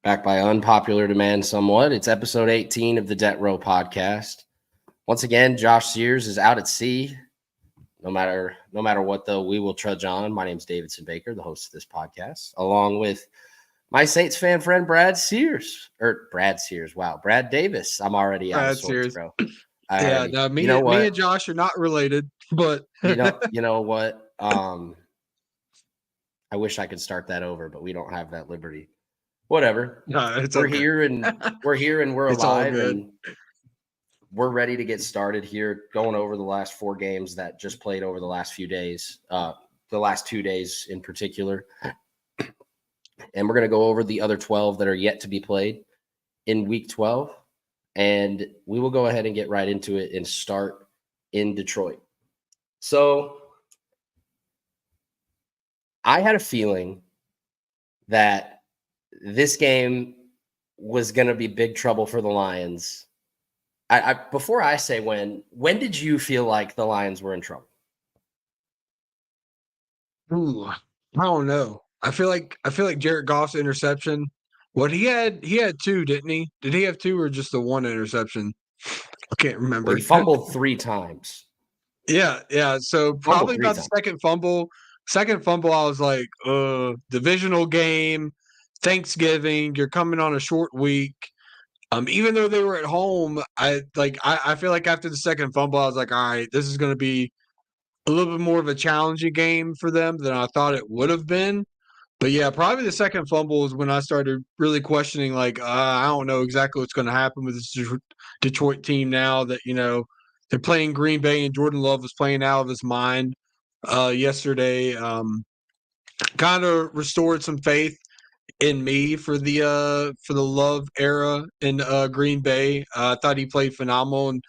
Back by unpopular demand somewhat. It's episode 18 of the Debt Row podcast. Once again, Josh Sears is out at sea. No matter what, though, we will trudge on. My name's Davidson Baker, the host of this podcast, along with my Saints fan friend Brad Sears. Wow, Brad Davis. I'm already out of sorts, bro. Yeah, no, me and Josh are not related, but you know what? I wish I could start that over, but we don't have that liberty. Whatever. No, we're okay. here and we're It's all alive good. and we're ready to get started here, going over the last 4 games that just played over the last few days, the last 2 days in particular. And we're going to go over the other 12 that are yet to be played in week 12. And we will go ahead and get right into it and start in Detroit. So I had a feeling that this game was going to be big trouble for the Lions. Before I say when did you feel like the Lions were in trouble? Ooh, I don't know. I feel like Jared Goff's interception. What he had 2, didn't he? Did he have 2 or just the 1 interception? I can't remember. Well, he fumbled 3 times. Yeah. So probably about the second fumble. I was like, divisional game, Thanksgiving, you're coming on a short week. Even though they were at home, I feel like after the second fumble, I was like, all right, this is going to be a little bit more of a challenging game for them than I thought it would have been. But yeah, probably the second fumble is when I started really questioning, like, I don't know exactly what's going to happen with this Detroit team now that, they're playing Green Bay and Jordan Love was playing out of his mind yesterday. Kind of restored some faith in me for the Love era in Green Bay. I thought he played phenomenal, and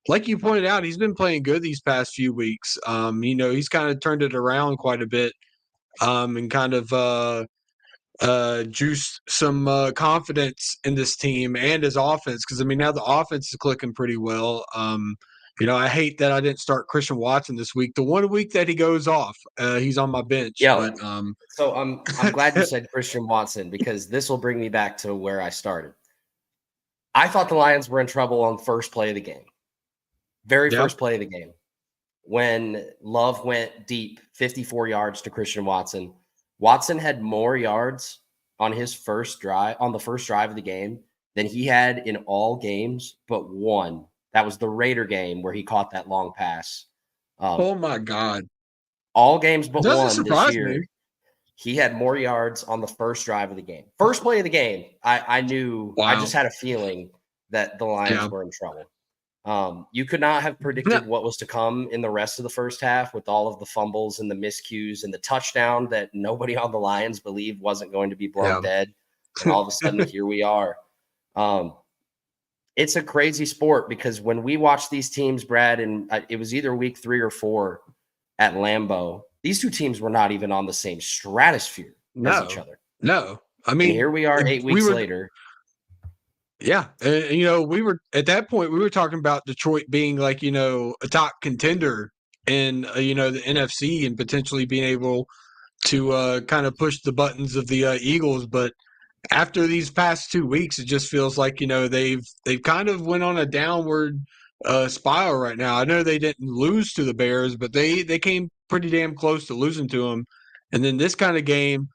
like you pointed out, he's been playing good these past few weeks. He's kind of turned it around quite a bit, and kind of juiced some confidence in this team and his offense. Because now the offense is clicking pretty well. I hate that I didn't start Christian Watson this week. The 1 week that he goes off, he's on my bench. Yeah. But so I'm glad you said Christian Watson, because this will bring me back to where I started. I thought the Lions were in trouble on the first play of the game. First play of the game. When Love went deep, 54 yards to Christian Watson. Watson had more yards on the first drive of the game than he had in all games but one. That was the Raider game where he caught that long pass. Oh my God. All games but Doesn't one surprise this year. Me. He had more yards on the first drive of the game. First play of the game, I knew. Wow. I just had a feeling that the Lions were in trouble. You could not have predicted what was to come in the rest of the first half with all of the fumbles and the miscues and the touchdown that nobody on the Lions believed wasn't going to be blown dead. And all of a sudden, here we are. It's a crazy sport, because when we watch these teams, Brad, and it was either week 3 or 4 at Lambeau, these two teams were not even on the same stratosphere as each other. No. And here we are 8 weeks later. Yeah. We were at that point, we were talking about Detroit being like, a top contender in, the NFC and potentially being able to kind of push the buttons of the Eagles. But after these past 2 weeks, it just feels like, they've kind of went on a downward spiral right now. I know they didn't lose to the Bears, but they came pretty damn close to losing to them. And then this kind of game,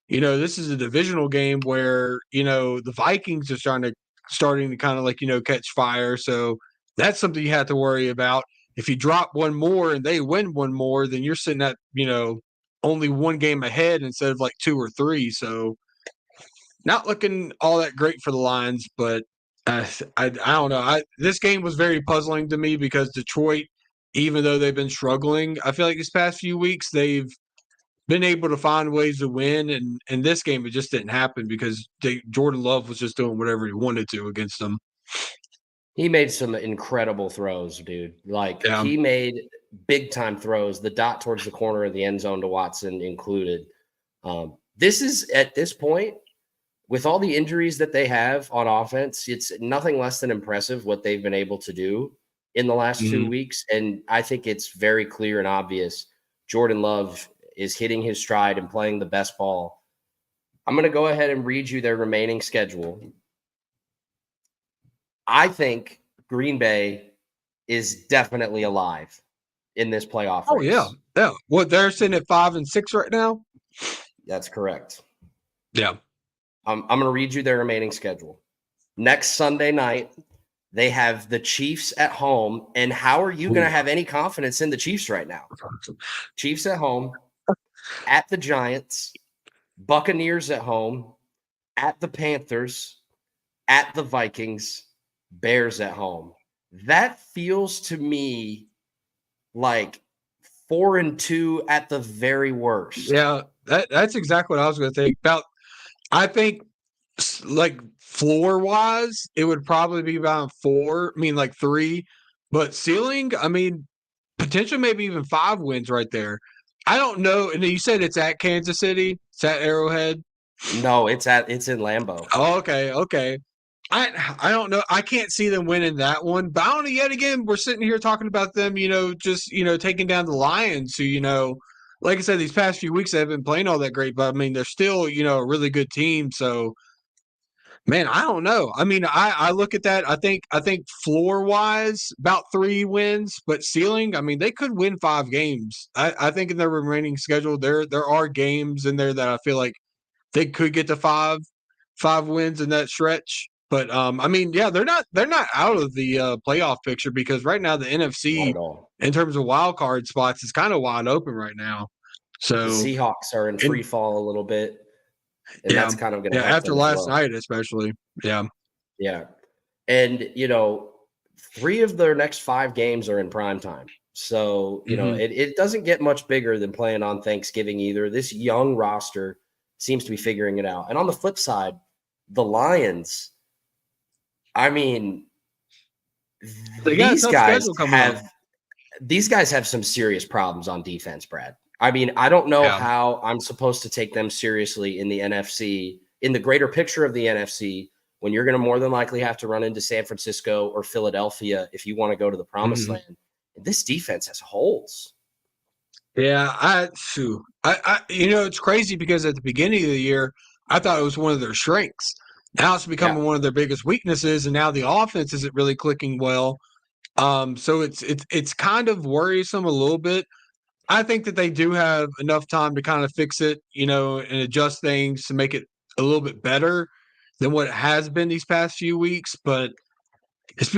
this is a divisional game where, the Vikings are starting to kind of like, catch fire. So that's something you have to worry about. If you drop one more and they win one more, then you're sitting at, only 1 game ahead instead of like 2 or 3. So not looking all that great for the Lions, but I don't know. This game was very puzzling to me because Detroit, even though they've been struggling, I feel like these past few weeks they've been able to find ways to win, and in this game it just didn't happen because Jordan Love was just doing whatever he wanted to against them. He made some incredible throws, dude. He made big-time throws, the dot towards the corner of the end zone to Watson included. This is, at this point, with all the injuries that they have on offense, it's nothing less than impressive what they've been able to do in the last 2 weeks. And I think it's very clear and obvious Jordan Love is hitting his stride and playing the best ball I'm going to go ahead and read you their remaining schedule. I think Green Bay is definitely alive in this playoff race. Oh, yeah. Yeah. What, they're sitting at 5-6 right now? That's correct. Yeah. I'm going to read you their remaining schedule. Next Sunday night, they have the Chiefs at home. And how are you going to have any confidence in the Chiefs right now? Chiefs at home, at the Giants, Buccaneers at home, at the Panthers, at the Vikings, Bears at home. That feels to me like 4-2 at the very worst. Yeah, that's exactly what I was going to think about. I think, like, floor-wise, it would probably be about 4. I mean, like 3. But ceiling, I mean, potential maybe even 5 wins right there. I don't know. And you said it's at Kansas City? It's at Arrowhead? No, it's in Lambeau. Oh, okay. I don't know. I can't see them winning that one. But I don't know, yet again, we're sitting here talking about them, just, taking down the Lions, who, like I said, these past few weeks they haven't been playing all that great, but I mean, they're still, a really good team. So, man, I don't know. I mean, I look at that. I think floor wise, about 3 wins, but ceiling, I mean, they could win 5 games. I think in their remaining schedule, there are games in there that I feel like they could get to 5 wins in that stretch. But I mean, yeah, they're not out of the playoff picture, because right now the Not NFC at all. in terms of wild card spots is kind of wide open right now. So The Seahawks are in free fall a little bit, and yeah, that's kind of going to help after them as last well. night especially. Yeah. And 3 of their next 5 games are in prime time. So, it doesn't get much bigger than playing on Thanksgiving either. This young roster seems to be figuring it out. And on the flip side, the Lions, I mean, They got a tough schedule coming up. These guys have some serious problems on defense, Brad. I mean, I don't know how I'm supposed to take them seriously in the NFC, in the greater picture of the NFC, when you're going to more than likely have to run into San Francisco or Philadelphia if you want to go to the promised land. This defense has holes. Yeah, it's crazy, because at the beginning of the year, I thought it was one of their strengths. Now it's becoming one of their biggest weaknesses, and now the offense isn't really clicking well. So it's kind of worrisome a little bit. I think that they do have enough time to kind of fix it, and adjust things to make it a little bit better than what it has been these past few weeks. But it's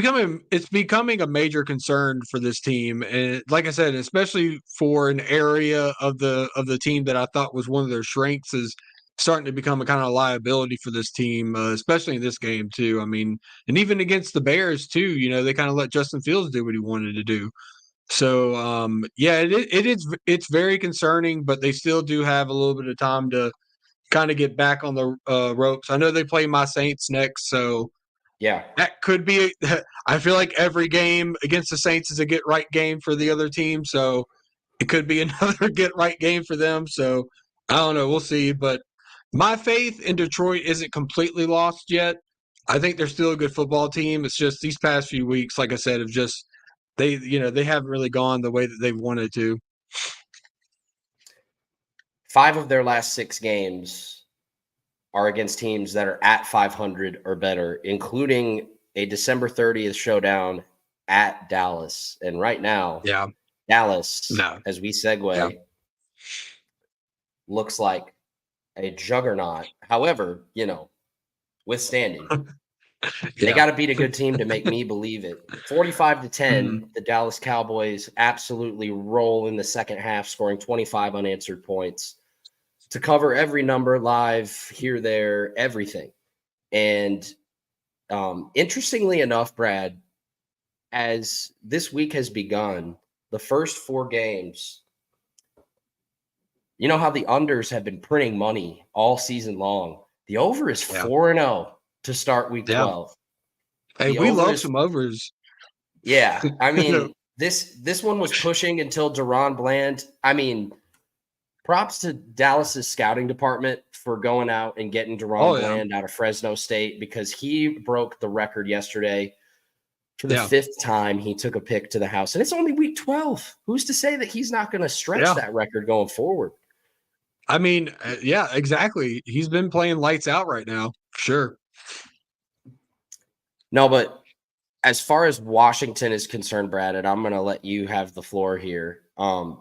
becoming a major concern for this team, and like I said, especially for an area of the team that I thought was one of their strengths, is starting to become a kind of liability for this team, especially in this game too. I mean, and even against the Bears too, they kind of let Justin Fields do what he wanted to do. So it's very concerning, but they still do have a little bit of time to kind of get back on the ropes. I know they play my Saints next, so yeah, that could be. I feel like every game against the Saints is a get right game for the other team, so it could be another get right game for them. So I don't know. We'll see. But my faith in Detroit isn't completely lost yet. I think they're still a good football team. It's just these past few weeks, like I said, have just they haven't really gone the way that they've wanted to. 5 of their last 6 games are against teams that are at 500 or better, including a December 30th showdown at Dallas. And right now, Dallas, as we segue, looks like a juggernaut. However, withstanding. They got to beat a good team to make me believe it. 45-10, the Dallas Cowboys absolutely roll in the second half, scoring 25 unanswered points to cover every number live, here, there, everything. And interestingly enough, Brad, as this week has begun, the first 4 games, you know how the unders have been printing money all season long. The over is 4-0 to start week 12. Hey, we love some overs. Yeah. I mean, this one was pushing until Deron Bland. I mean, props to Dallas's scouting department for going out and getting Deron Bland out of Fresno State, because he broke the record yesterday. For the 5th time, he took a pick to the house. And it's only week 12. Who's to say that he's not going to stretch that record going forward? I mean, yeah, exactly. He's been playing lights out right now, sure. No, but as far as Washington is concerned, Brad, and I'm going to let you have the floor here. Ron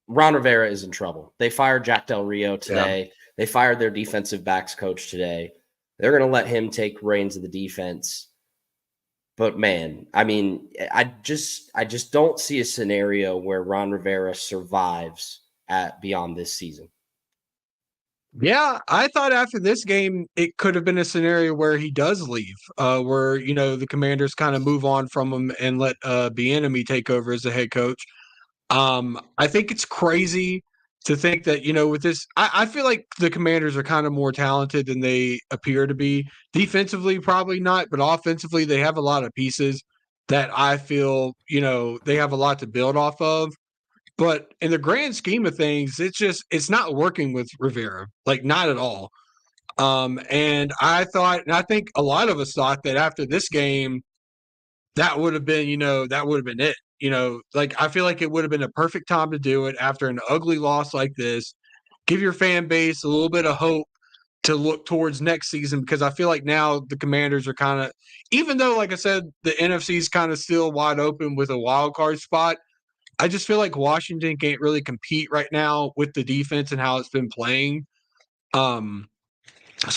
Rivera is in trouble. They fired Jack Del Rio today. Yeah. They fired their defensive backs coach today. They're going to let him take reins of the defense. But man, I mean, I just don't see a scenario where Ron Rivera survives beyond this season. Yeah, I thought after this game it could have been a scenario where he does leave, where the Commanders kind of move on from him and let Bieniemy take over as the head coach. I think it's crazy to think that with this. I feel like the Commanders are kind of more talented than they appear to be. Defensively, probably not, but offensively, they have a lot of pieces that I feel they have a lot to build off of. But in the grand scheme of things, it's not working with Rivera, like not at all. And I think a lot of us thought that after this game, that would have been, that would have been it. Like I feel like it would have been a perfect time to do it after an ugly loss like this. Give your fan base a little bit of hope to look towards next season, because I feel like now the Commanders are kind of, even though, like I said, the NFC is kind of still wide open with a wild card spot. I just feel like Washington can't really compete right now with the defense and how it's been playing. So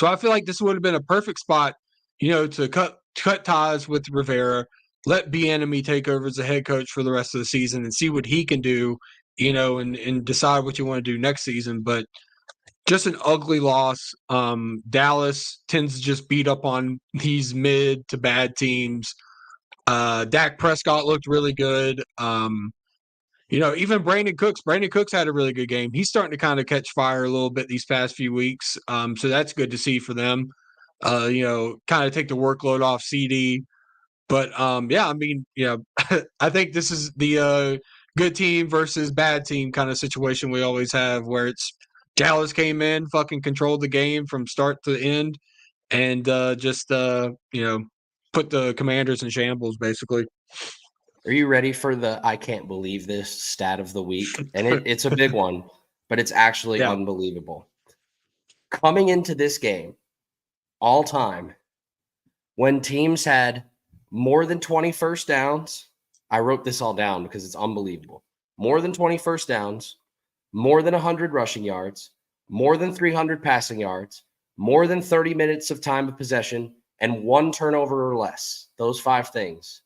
I feel like this would have been a perfect spot, to cut ties with Rivera, let Bieniemy take over as the head coach for the rest of the season and see what he can do, and decide what you want to do next season. But just an ugly loss. Dallas tends to just beat up on these mid to bad teams. Dak Prescott looked really good. Even Brandon Cooks. Brandon Cooks had a really good game. He's starting to kind of catch fire a little bit these past few weeks. So that's good to see for them. Kind of take the workload off CD. But yeah, I mean, I think this is the good team versus bad team kind of situation we always have, where it's Dallas came in, fucking controlled the game from start to end, and just put the Commanders in shambles, basically. Are you ready for the I can't believe this stat of the week? And it's a big one, but it's actually unbelievable. Coming into this game, all time, when teams had more than 20 first downs, I wrote this all down because it's unbelievable. More than 20 first downs, more than 100 rushing yards, more than 300 passing yards, more than 30 minutes of time of possession, and one turnover or less. Those 5 things.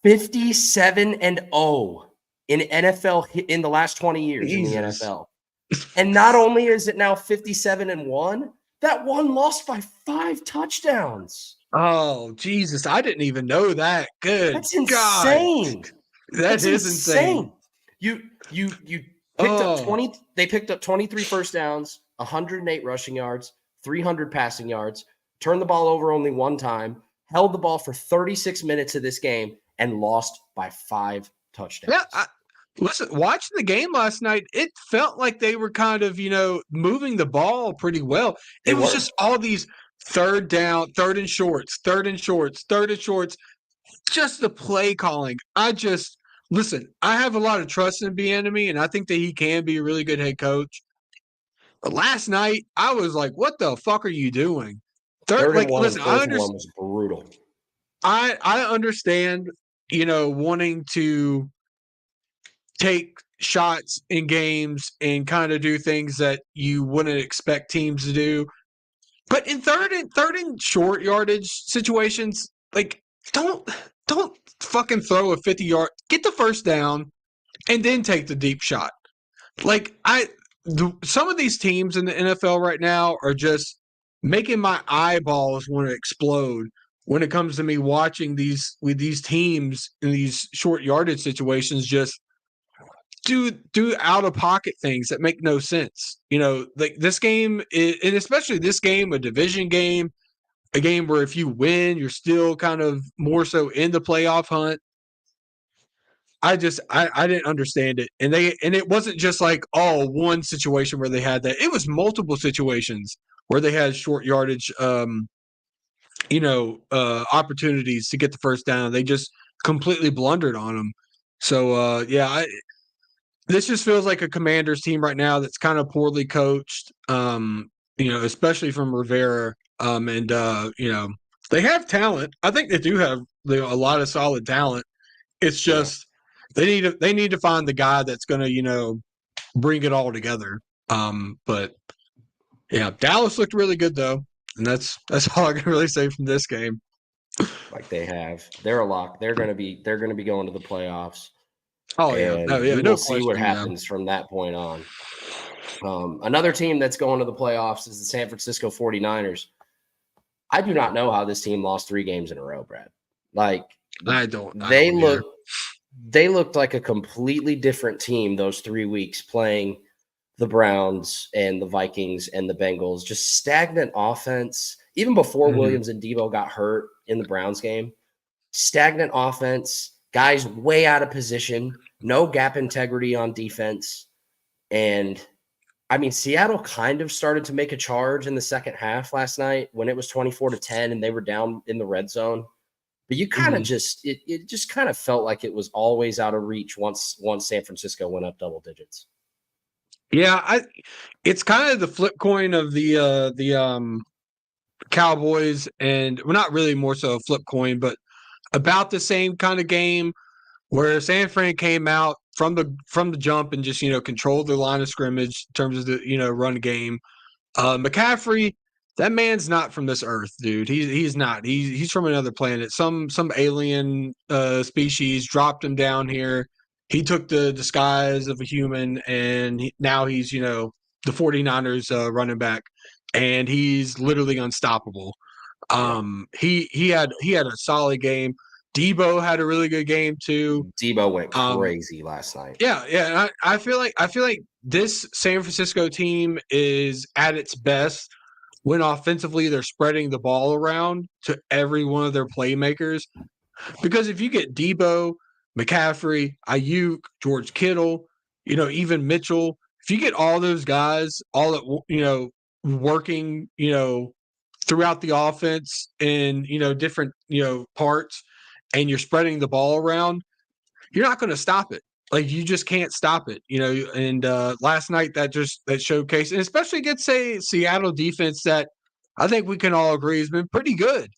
57-0 in NFL in the last 20 years. Jesus. In the NFL. And not only is it now 57-1, that one lost by 5 touchdowns. Oh, Jesus. I didn't even know that. Good. That's insane. God. That's insane. You picked up 20. They picked up 23 first downs, 108 rushing yards, 300 passing yards, turned the ball over only one time, held the ball for 36 minutes of this game, and lost by 5 touchdowns. Yeah, listen, watching the game last night, it felt like they were kind of, moving the ball pretty well. It was just all these third down, third and shorts, just the play calling. Listen, I have a lot of trust in Bieniemy, and I think that he can be a really good head coach. But last night, I was like, what the fuck are you doing? Third and one was brutal. I understand, wanting to take shots in games and kind of do things that you wouldn't expect teams to do. But in third and short yardage situations, like don't fucking throw a 50-yard, get the first down and then take the deep shot. Like some of these teams in the NFL right now are just making my eyeballs want to explode when it comes to me watching these teams in these short yardage situations just do out of pocket things that make no sense. Like this game, and especially this game, a division game, a game where if you win, you're still kind of more so in the playoff hunt. I didn't understand it. And it wasn't just like, one situation where they had that. It was multiple situations where they had short yardage opportunities to get the first down. They just completely blundered on them. So this just feels like a Commanders team right now that's kind of poorly coached. Especially from Rivera. They have talent. I think they do have a lot of solid talent. It's just they need to find the guy that's going to bring it all together. But yeah, Dallas looked really good though, and that's all I can really say from this game. Like they have, they're a lock. They're going to be going to the playoffs. Oh yeah, we no will see what question, happens from that point on. Another team that's going to the playoffs is the San Francisco 49ers. I do not know how this team lost 3 games in a row, Brad. Like they looked like a completely different team those 3 weeks playing the Browns and the Vikings and the Bengals. Just stagnant offense. Even before Williams and Debo got hurt in the Browns game, stagnant offense, guys way out of position, no gap integrity on defense. And I mean, Seattle kind of started to make a charge in the second half last night when it was 24-10 and they were down in the red zone. But you kind of it just kind of felt like it was always out of reach once San Francisco went up double digits. Yeah, it's kind of the flip coin of the Cowboys, and well, not really more so a flip coin, but about the same kind of game where San Fran came out from the jump and just controlled the line of scrimmage in terms of the run game. McCaffrey, that man's not from this earth, dude. He's not. He's from another planet. Some alien species dropped him down here. He took the disguise of a human, and now he's the 49ers running back, and he's literally unstoppable. He had a solid game. Debo had a really good game too. Debo went crazy last night. Yeah. And I feel like this San Francisco team is at its best when offensively they're spreading the ball around to every one of their playmakers. Because if you get Debo, McCaffrey, Ayuk, George Kittle, even Mitchell, if you get all those guys all at working, throughout the offense in different parts, and you're spreading the ball around, you're not going to stop it. Like you just can't stop it, And last night that showcased, and especially against Seattle defense that I think we can all agree has been pretty good.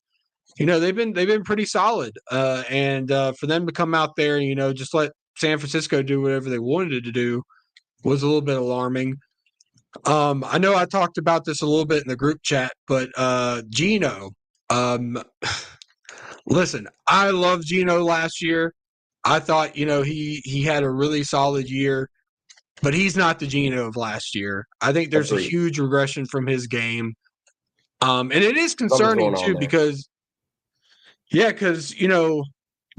They've been pretty solid, and for them to come out there and just let San Francisco do whatever they wanted to do was a little bit alarming. I know I talked about this a little bit in the group chat, but Geno, listen, I loved Geno last year. I thought, he had a really solid year, but he's not the Geno of last year. I think there's a huge regression from his game. And it is concerning too because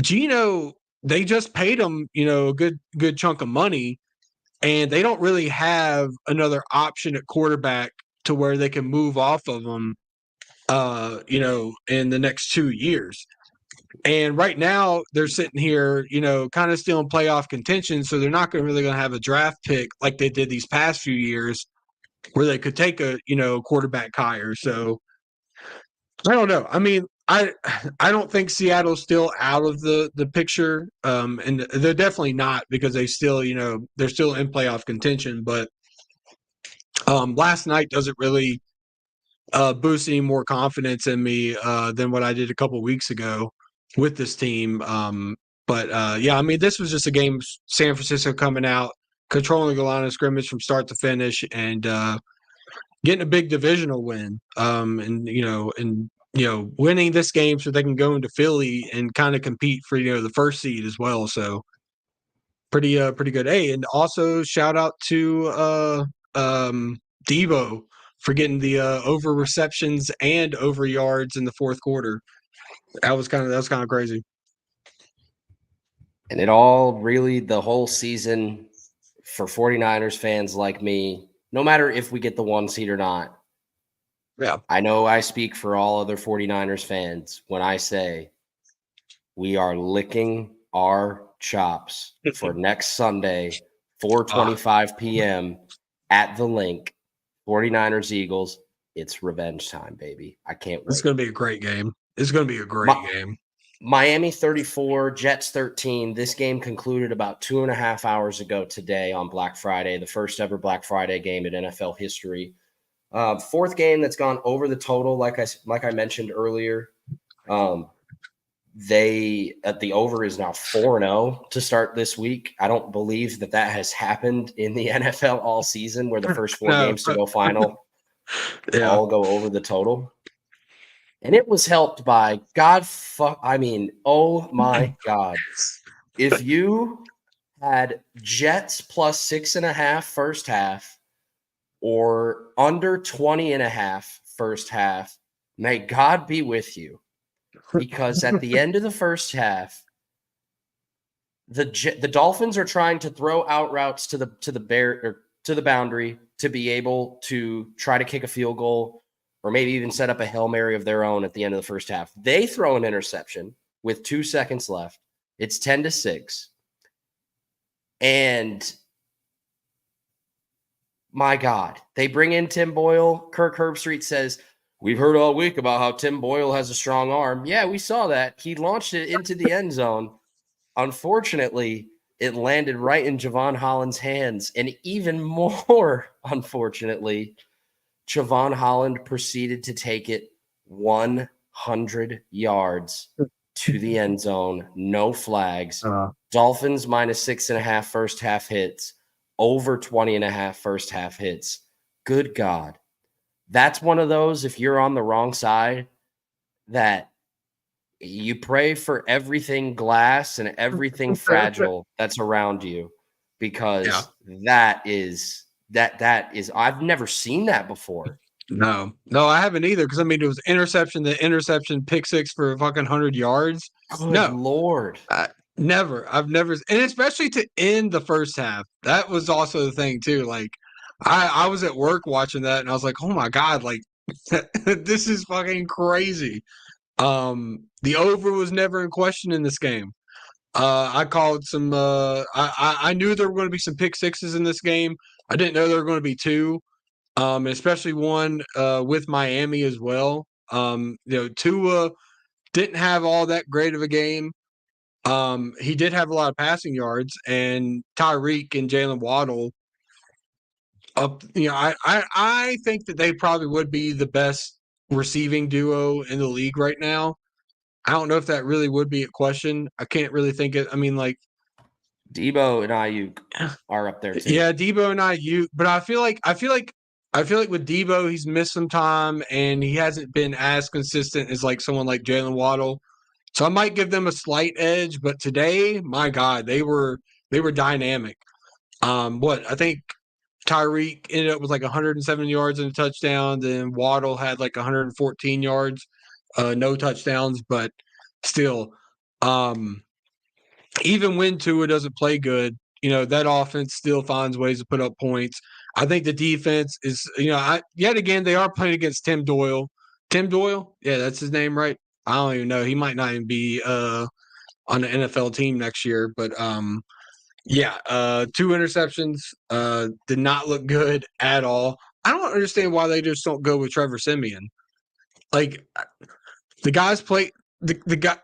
Geno, they just paid him, a good chunk of money, and they don't really have another option at quarterback to where they can move off of him, in the next 2 years. And right now they're sitting here, kind of still in playoff contention. So they're not really going to have a draft pick like they did these past few years where they could take a, quarterback higher. So I don't know. I mean, I don't think Seattle's still out of the picture. And they're definitely not because they still, they're still in playoff contention. But last night doesn't really boost any more confidence in me than what I did a couple weeks ago with this team. But I mean, this was just a game, San Francisco coming out, controlling the line of scrimmage from start to finish, and getting a big divisional win. Winning this game so they can go into Philly and kind of compete for the first seed as well. So pretty good. Hey, and also shout out to Debo for getting the over receptions and over yards in the fourth quarter. That was kind of crazy. And it all really, the whole season for 49ers fans like me, no matter if we get the 1 seed or not. Yeah. I know I speak for all other 49ers fans when I say we are licking our chops for next Sunday, 4:25 p.m. at the Link, 49ers Eagles. It's revenge time, baby. I can't wait. It's going to be a great game. It's going to be a great game. Miami 34, Jets 13. This game concluded about 2.5 hours ago today on Black Friday, the first ever Black Friday game in NFL history. Fourth game that's gone over the total, like I mentioned earlier. The over is now 4-0 to start this week. I don't believe that has happened in the NFL all season, where the first four games to go final all go over the total. And it was helped by oh my God. If you had Jets plus 6.5 first half or under 20.5 first half, may God be with you. Because at the end of the first half, the Dolphins are trying to throw out routes to the boundary to be able to try to kick a field goal, or maybe even set up a Hail Mary of their own at the end of the first half. They throw an interception with 2 seconds left. It's 10-6. And my God, they bring in Tim Boyle. Kirk Herbstreit says, "We've heard all week about how Tim Boyle has a strong arm." Yeah, we saw that. He launched it into the end zone. Unfortunately, it landed right in Javon Holland's hands. And even more unfortunately, Javon Holland proceeded to take it 100 yards to the end zone. No flags. Dolphins minus 6.5 first half hits, over 20.5 first half hits. Good God. That's one of those, if you're on the wrong side, that you pray for everything glass and everything fragile that's around you, because that is I've never seen that before. No, I haven't either. Because it was interception, pick six for fucking 100 yards. Good Lord. Never. I've never, and especially to end the first half. That was also the thing too. Like, I was at work watching that, and I was like, oh my God, like this is fucking crazy. The over was never in question in this game. I called some. I knew there were going to be some pick sixes in this game. I didn't know there were going to be two. And especially one with Miami as well. Tua didn't have all that great of a game. He did have a lot of passing yards, and Tyreek and Jalen Waddle. I think that they probably would be the best receiving duo in the league right now. I don't know if that really would be a question. I can't really think it. I mean, like Debo and Ayuk are up there too. Yeah, Debo and Ayuk, but I feel like with Debo, he's missed some time and he hasn't been as consistent as like someone like Jalen Waddle. So I might give them a slight edge, but today, my God, they were dynamic. I think Tyreek ended up with like 107 yards and a touchdown. Then Waddle had like 114 yards, no touchdowns, but still, even when Tua doesn't play good, that offense still finds ways to put up points. I think the defense is, yet again, they are playing against Tim Doyle. Tim Doyle? Yeah, that's his name, right? I don't even know. He might not even be on the NFL team next year, but 2 interceptions, did not look good at all. I don't understand why they just don't go with Trevor Siemian. Like, the guy's played the guy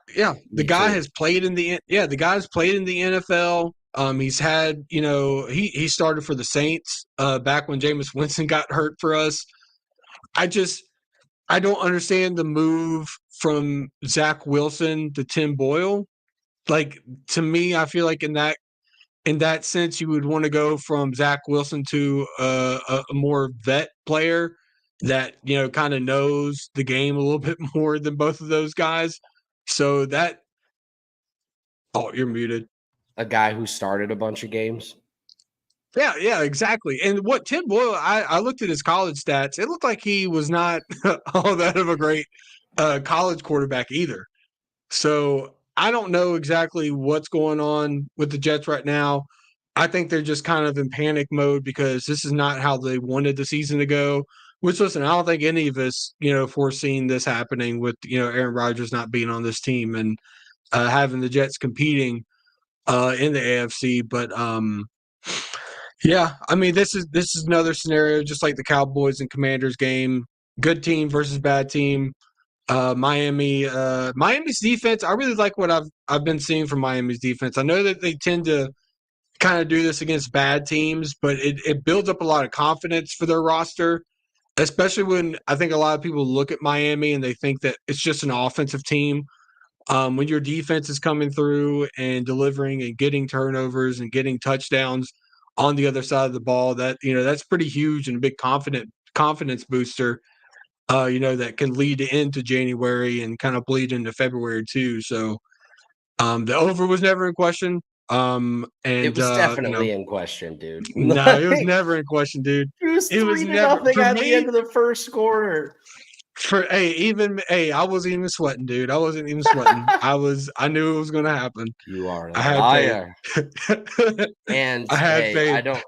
the guy has played in the NFL. He's had, he started for the Saints back when Jameis Winston got hurt for us. I don't understand the move from Zach Wilson to Tim Boyle. Like, to me, I feel like in that sense, you would want to go from Zach Wilson to a more vet player that, kind of knows the game a little bit more than both of those guys. So you're muted. A guy who started a bunch of games. Yeah, exactly. And what Tim Boyle, I looked at his college stats. It looked like he was not all that of a great college quarterback either. So I don't know exactly what's going on with the Jets right now. I think they're just kind of in panic mode because this is not how they wanted the season to go. Which, listen, I don't think any of us, foreseen this happening with, Aaron Rodgers not being on this team and having the Jets competing in the AFC. But this is another scenario, just like the Cowboys and Commanders game. Good team versus bad team. Miami's defense. I really like what I've been seeing from Miami's defense. I know that they tend to kind of do this against bad teams, but it builds up a lot of confidence for their roster, especially when I think a lot of people look at Miami and they think that it's just an offensive team. When your defense is coming through and delivering and getting turnovers and getting touchdowns on the other side of the ball, that's pretty huge and a big confidence booster. That can lead into January and kind of bleed into February too. So the over was never in question. It was definitely in question, dude. No, it was never in question, dude. It was It was 3-0 never for at the me. end of the first quarter. I wasn't even sweating, dude. I wasn't even sweating. I knew it was gonna happen. You are a I had liar. faith. And I had hey, faith.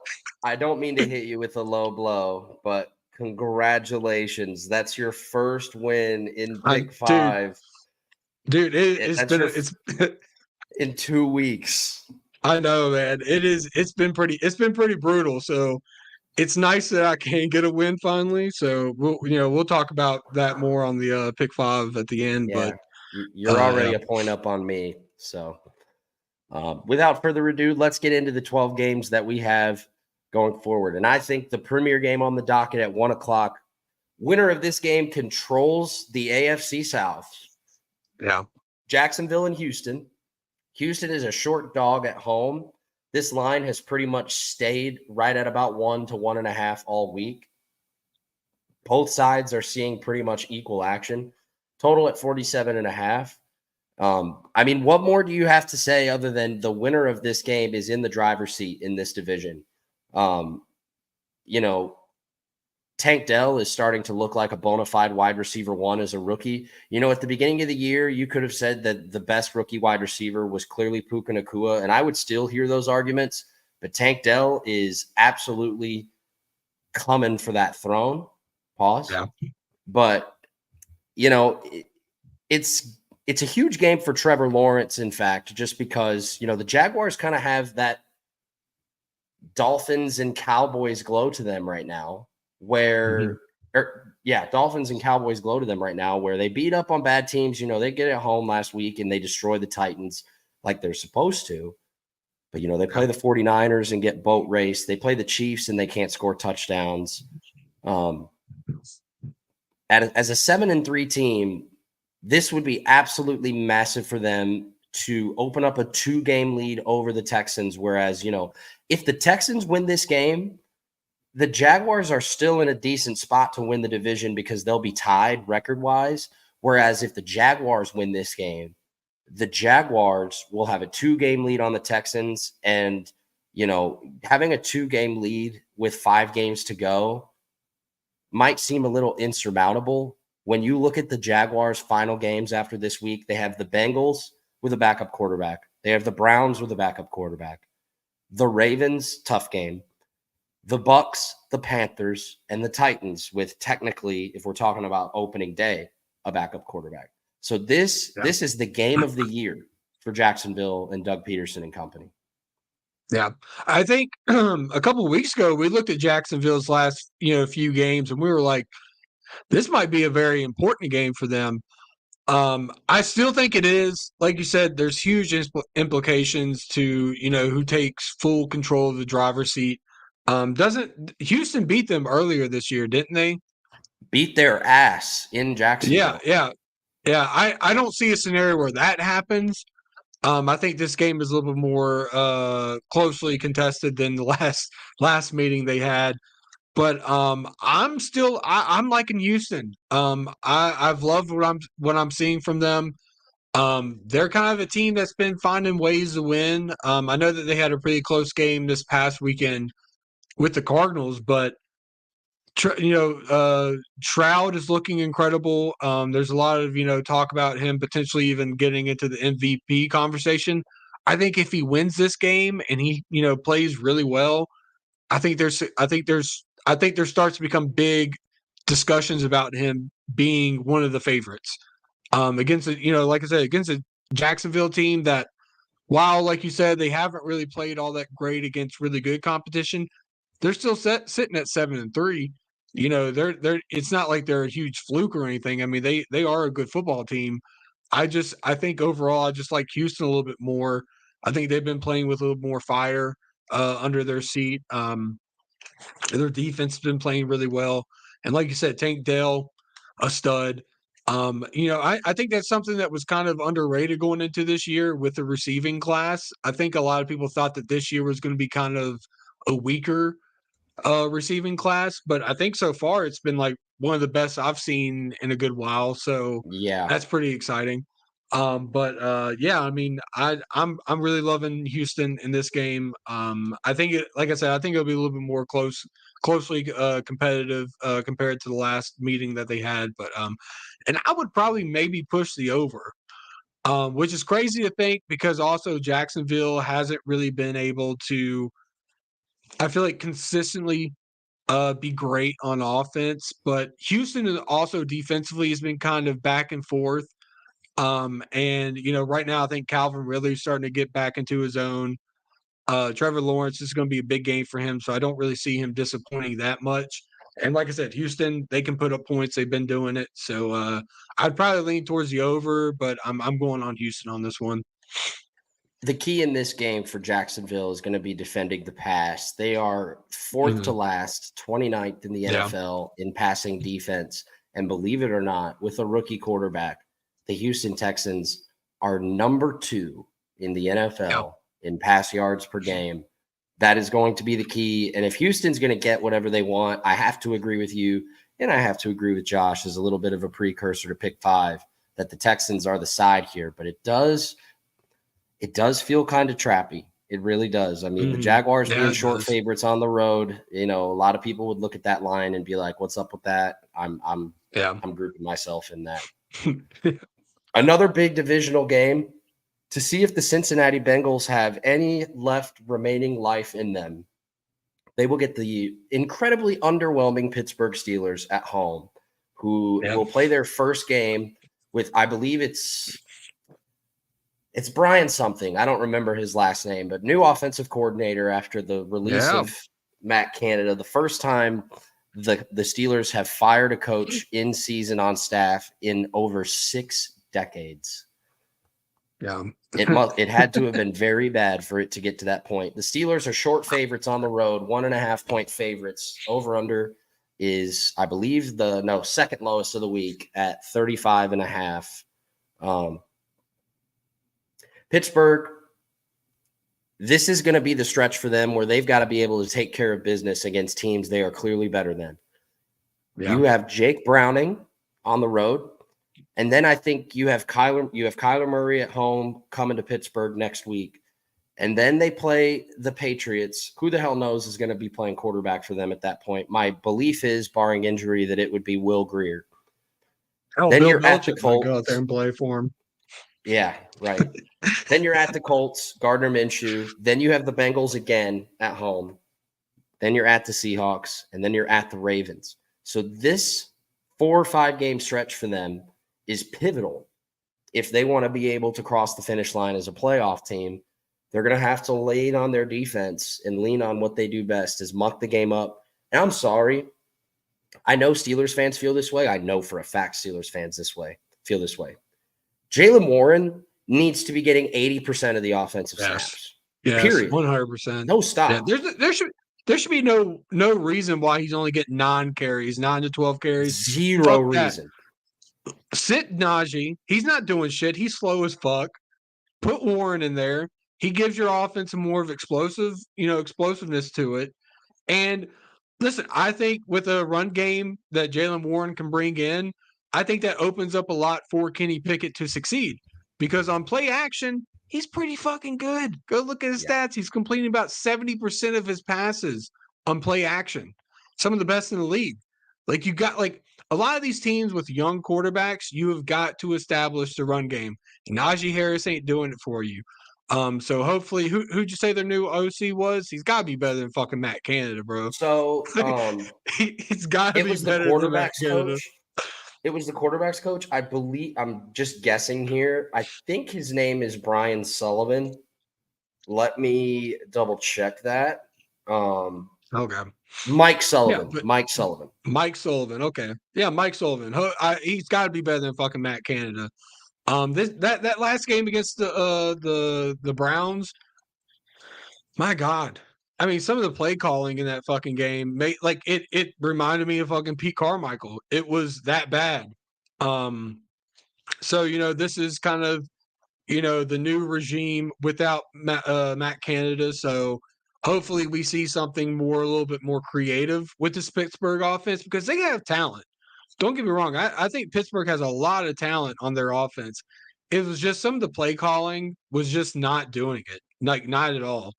I don't mean to hit you with a low blow, but congratulations. That's your first win in Pick 5. Dude, it's in 2 weeks. I know, man. It's been pretty brutal. So it's nice that I can get a win finally. So we'll talk about that more on the Pick 5 at the end. Yeah, But you're already a point up on me. So without further ado, let's get into the 12 games that we have going forward. And I think the premier game on the docket at 1:00, winner of this game controls the AFC South. Yeah. Jacksonville and Houston. Houston is a short dog at home. This line has pretty much stayed right at about 1 to 1.5 all week. Both sides are seeing pretty much equal action. Total at 47.5. I mean, what more do you have to say other than the winner of this game is in the driver's seat in this division? Tank Dell is starting to look like a bona fide wide receiver one as a rookie. At the beginning of the year, you could have said that the best rookie wide receiver was clearly Puka Nacua, and I would still hear those arguments. But Tank Dell is absolutely coming for that throne. Pause. Yeah. But, it's a huge game for Trevor Lawrence, in fact, just because, the Jaguars kind of have that Dolphins and Cowboys glow to them right now. Dolphins and Cowboys glow to them right now, where they beat up on bad teams. They get at home last week and they destroy the Titans like they're supposed to. But, they play the 49ers and get boat raced. They play the Chiefs and they can't score touchdowns. As a 7-3 team, this would be absolutely massive for them to open up a 2-game lead over the Texans. Whereas, if the Texans win this game, the Jaguars are still in a decent spot to win the division because they'll be tied record-wise. Whereas if the Jaguars win this game, the Jaguars will have a 2-game lead on the Texans. And, having a 2-game lead with 5 games to go might seem a little insurmountable. When you look at the Jaguars' final games after this week, they have the Bengals with a backup quarterback. They have the Browns with a backup quarterback. The Ravens, tough game. The Bucks, the Panthers, and the Titans with technically, if we're talking about opening day, a backup quarterback. So this is the game of the year for Jacksonville and Doug Peterson and company. Yeah. I think a couple of weeks ago, we looked at Jacksonville's last, few games and we were like, this might be a very important game for them. I still think it is. Like you said, there's huge implications to, who takes full control of the driver's seat. Doesn't Houston beat them earlier this year, didn't they? Beat their ass in Jacksonville. Yeah. I don't see a scenario where that happens. I think this game is a little bit more closely contested than the last meeting they had. But I'm liking Houston. I've loved what I'm seeing from them. They're kind of a team that's been finding ways to win. I know that they had a pretty close game this past weekend with the Cardinals, but Stroud is looking incredible. There's a lot of talk about him potentially even getting into the MVP conversation. I think if he wins this game and he plays really well, I think there starts to become big discussions about him being one of the favorites against like I said, against a Jacksonville team that, while like you said, they haven't really played all that great against really good competition. They're still sitting at 7-3. they're it's not like they're a huge fluke or anything. I mean, they are a good football team. I think overall I just like Houston a little bit more. I think they've been playing with a little more fire under their seat. Their defense has been playing really well. And like you said, Tank Dell, a stud. I think that's something that was kind of underrated going into this year with the receiving class. I think a lot of people thought that this year was going to be kind of a weaker receiving class, but I think so far it's been like one of the best I've seen in a good while. So Yeah. that's pretty exciting. Yeah, I mean, I'm really loving Houston in this game. I think like I said, I think it'll be a little bit more closely competitive compared to the last meeting that they had. But and I would probably maybe push the over, which is crazy to think because also Jacksonville hasn't really been able to, I feel like, consistently be great on offense, but Houston is also defensively has been kind of back and forth. And right now I think Calvin Ridley's starting to get back into his own. Trevor Lawrence is going to be a big game for him, so I don't really see him disappointing that much. And like I said, Houston, they can put up points. They've been doing it. So I'd probably lean towards the over, but I'm going on Houston on this one. The key in this game for Jacksonville is going to be defending the pass. They are fourth to last, 29th in the NFL in passing defense. And believe it or not, with a rookie quarterback, the Houston Texans are number 2 in the NFL in pass yards per game. That is going to be the key. And if Houston's going to get whatever they want, I have to agree with you, and I have to agree with Josh as a little bit of a precursor to pick 5, that the Texans are the side here. But it does feel kind of trappy. It really does. I mean, the Jaguars being short favorites on the road, a lot of people would look at that line and be like, what's up with that? I'm grouping myself in that. Another big divisional game to see if the Cincinnati Bengals have any left remaining life in them. They will get the incredibly underwhelming Pittsburgh Steelers at home, who will play their first game with, I believe it's Brian something. I don't remember his last name, but new offensive coordinator after the release of Matt Canada. The first time the Steelers have fired a coach in season on staff in over 6 decades. Yeah. It had to have been very bad for it to get to that point. The Steelers are short favorites on the road, 1.5 point favorites. Over under is, I believe, second lowest of the week at 35.5. Pittsburgh, this is going to be the stretch for them where they've got to be able to take care of business against teams they are clearly better than. Yeah. You have Jake Browning on the road, and then I think you have Kyler Murray at home coming to Pittsburgh next week, and then they play the Patriots. Who the hell knows is going to be playing quarterback for them at that point? My belief is, barring injury, that it would be Will Grier. Then Bill you're at the Colts. Go out there and play for him. Yeah, right. Then you're at the Colts, Gardner Minshew. Then you have the Bengals again at home. Then you're at the Seahawks, and then you're at the Ravens. So this 4 or 5 game stretch for them is pivotal. If they want to be able to cross the finish line as a playoff team, they're going to have to lean on their defense and lean on what they do best, is muck the game up. And I'm sorry. I know Steelers fans feel this way. I know for a fact Steelers fans feel this way. Jaylen Warren needs to be getting 80% of the offensive snaps. Yes, period. 100%. No stop. Yeah, there should be no reason why he's only getting 9 to 12 carries. Zero reason. Sit Najee. He's not doing shit. He's slow as fuck. Put Warren in there. He gives your offense more of explosiveness to it. And listen, I think with a run game that Jaylen Warren can bring in, I think that opens up a lot for Kenny Pickett to succeed, because on play action, he's pretty fucking good. Go look at his stats. He's completing about 70% of his passes on play action. Some of the best in the league. Like, you got a lot of these teams with young quarterbacks, you have got to establish the run game. Najee Harris ain't doing it for you. So hopefully, who'd you say their new OC was? He's got to be better than fucking Matt Canada, bro. So he's got to be better than Matt Canada. It was the quarterback's coach. I believe, I'm just guessing here, I think his name is Brian Sullivan. Let me double check that. So Okay. Mike Sullivan. Yeah, Mike Sullivan. Mike Sullivan. Okay. Yeah, Mike Sullivan. He's got to be better than fucking Matt Canada. That last game against the Browns, my God. I mean, some of the play calling in that fucking game made like it reminded me of fucking Pete Carmichael. It was that bad. So this is kind of the new regime without Matt Canada. So hopefully we see something a little bit more creative with this Pittsburgh offense because they have talent. Don't get me wrong. I think Pittsburgh has a lot of talent on their offense. It was just some of the play calling was just not doing it, like not at all.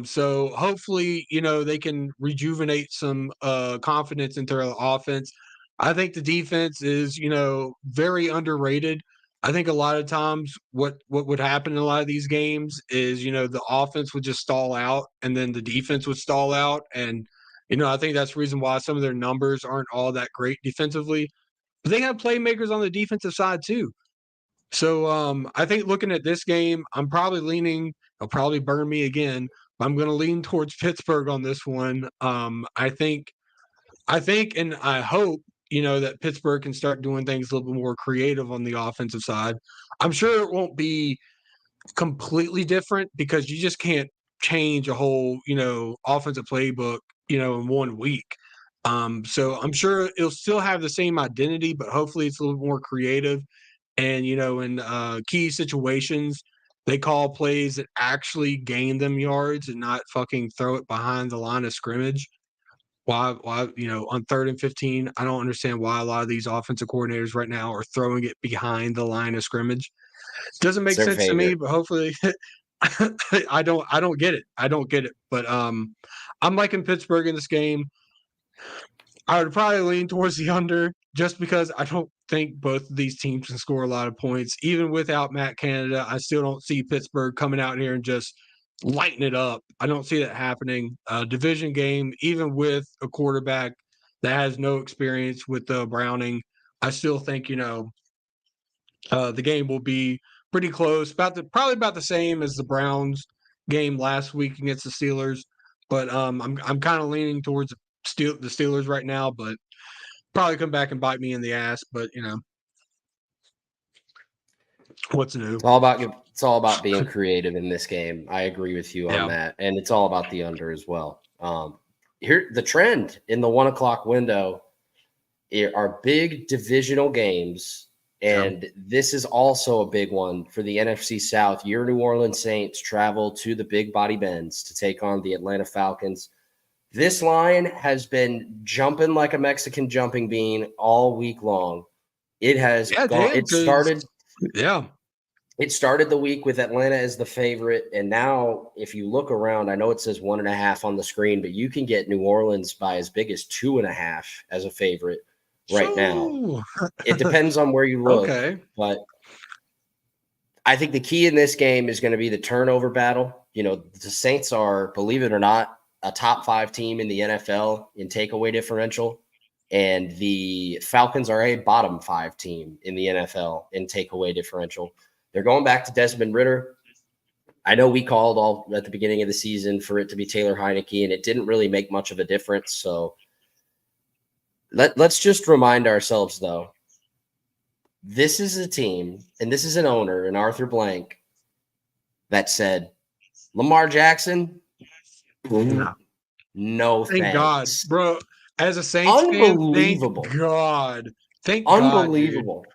So hopefully, they can rejuvenate some confidence into their offense. I think the defense is, very underrated. I think a lot of times what would happen in a lot of these games is, the offense would just stall out and then the defense would stall out. And, I think that's the reason why some of their numbers aren't all that great defensively. But they have playmakers on the defensive side too. So I think looking at this game, I'm probably leaning. It'll probably burn me again. But I'm going to lean towards Pittsburgh on this one. I think, and I hope that Pittsburgh can start doing things a little bit more creative on the offensive side. I'm sure it won't be completely different because you just can't change a whole offensive playbook in 1 week. So I'm sure it'll still have the same identity, but hopefully it's a little more creative. And, in key situations, they call plays that actually gain them yards and not fucking throw it behind the line of scrimmage. Why, on 3rd and 15, I don't understand why a lot of these offensive coordinators right now are throwing it behind the line of scrimmage. Doesn't make sense to me, but hopefully I don't get it. I don't get it. But I'm liking Pittsburgh in this game. I would probably lean towards the under just because I don't think both of these teams can score a lot of points. Even without Matt Canada, I still don't see Pittsburgh coming out here and just lighting it up. I don't see that happening. Division game, even with a quarterback that has no experience with Browning, I still think, the game will be pretty close, probably about the same as the Browns game last week against the Steelers. But I'm kind of leaning towards the Steelers right now, but probably come back and bite me in the ass. But what's new? It's all about being creative in this game. I agree with you on that, and it's all about the under as well. Here, the trend in the 1:00 window are big divisional games. And this is also a big one for the NFC South. Your New Orleans Saints travel to the Big Body Bends to take on the Atlanta Falcons. This line has been jumping like a Mexican jumping bean all week long. It has it started. Yeah. It started the week with Atlanta as the favorite. And now if you look around, I know it says 1.5 on the screen, but you can get New Orleans by as big as 2.5 as a favorite right now. It depends on where you look. Okay. But I think the key in this game is going to be the turnover battle. The Saints are, believe it or not, a top 5 team in the NFL in takeaway differential. And the Falcons are a bottom 5 team in the NFL in takeaway differential. They're going back to Desmond Ridder. I know we called all at the beginning of the season for it to be Taylor Heineke, and it didn't really make much of a difference. So let's just remind ourselves, though, this is a team and this is an owner in Arthur Blank that said, Lamar Jackson, no thank thanks. God, bro. As a Saints Unbelievable. fan, thank God. Thank Unbelievable.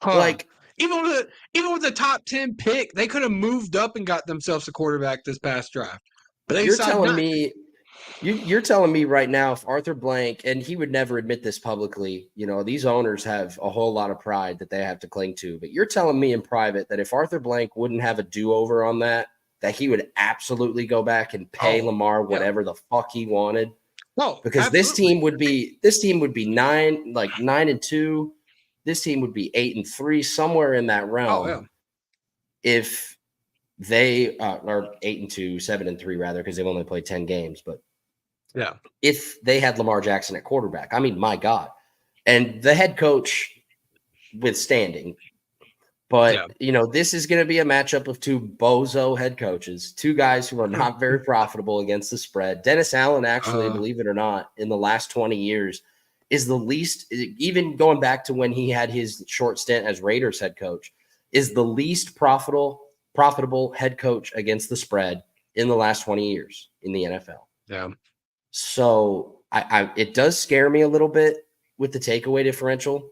God, Like, even with the top 10 pick, they could have moved up and got themselves a quarterback this past draft. But you're telling me You're telling me right now, if Arthur Blank, and he would never admit this publicly, these owners have a whole lot of pride that they have to cling to. But you're telling me in private that if Arthur Blank wouldn't have a do-over on that he would absolutely go back and pay Lamar whatever the fuck he wanted. No, because absolutely. this team would be 9-2. This team would be 8-3, somewhere in that realm. If they are 8-2, 7-3 rather, because they've only played 10 games, but if they had Lamar Jackson at quarterback, I mean, my God. And the head coach withstanding, But, this is going to be a matchup of two bozo head coaches, two guys who are not very profitable against the spread. Dennis Allen, actually, believe it or not, in the last 20 years is the least, even going back to when he had his short stint as Raiders head coach, is the least profitable head coach against the spread in the last 20 years in the NFL. Yeah. So it does scare me a little bit with the takeaway differential,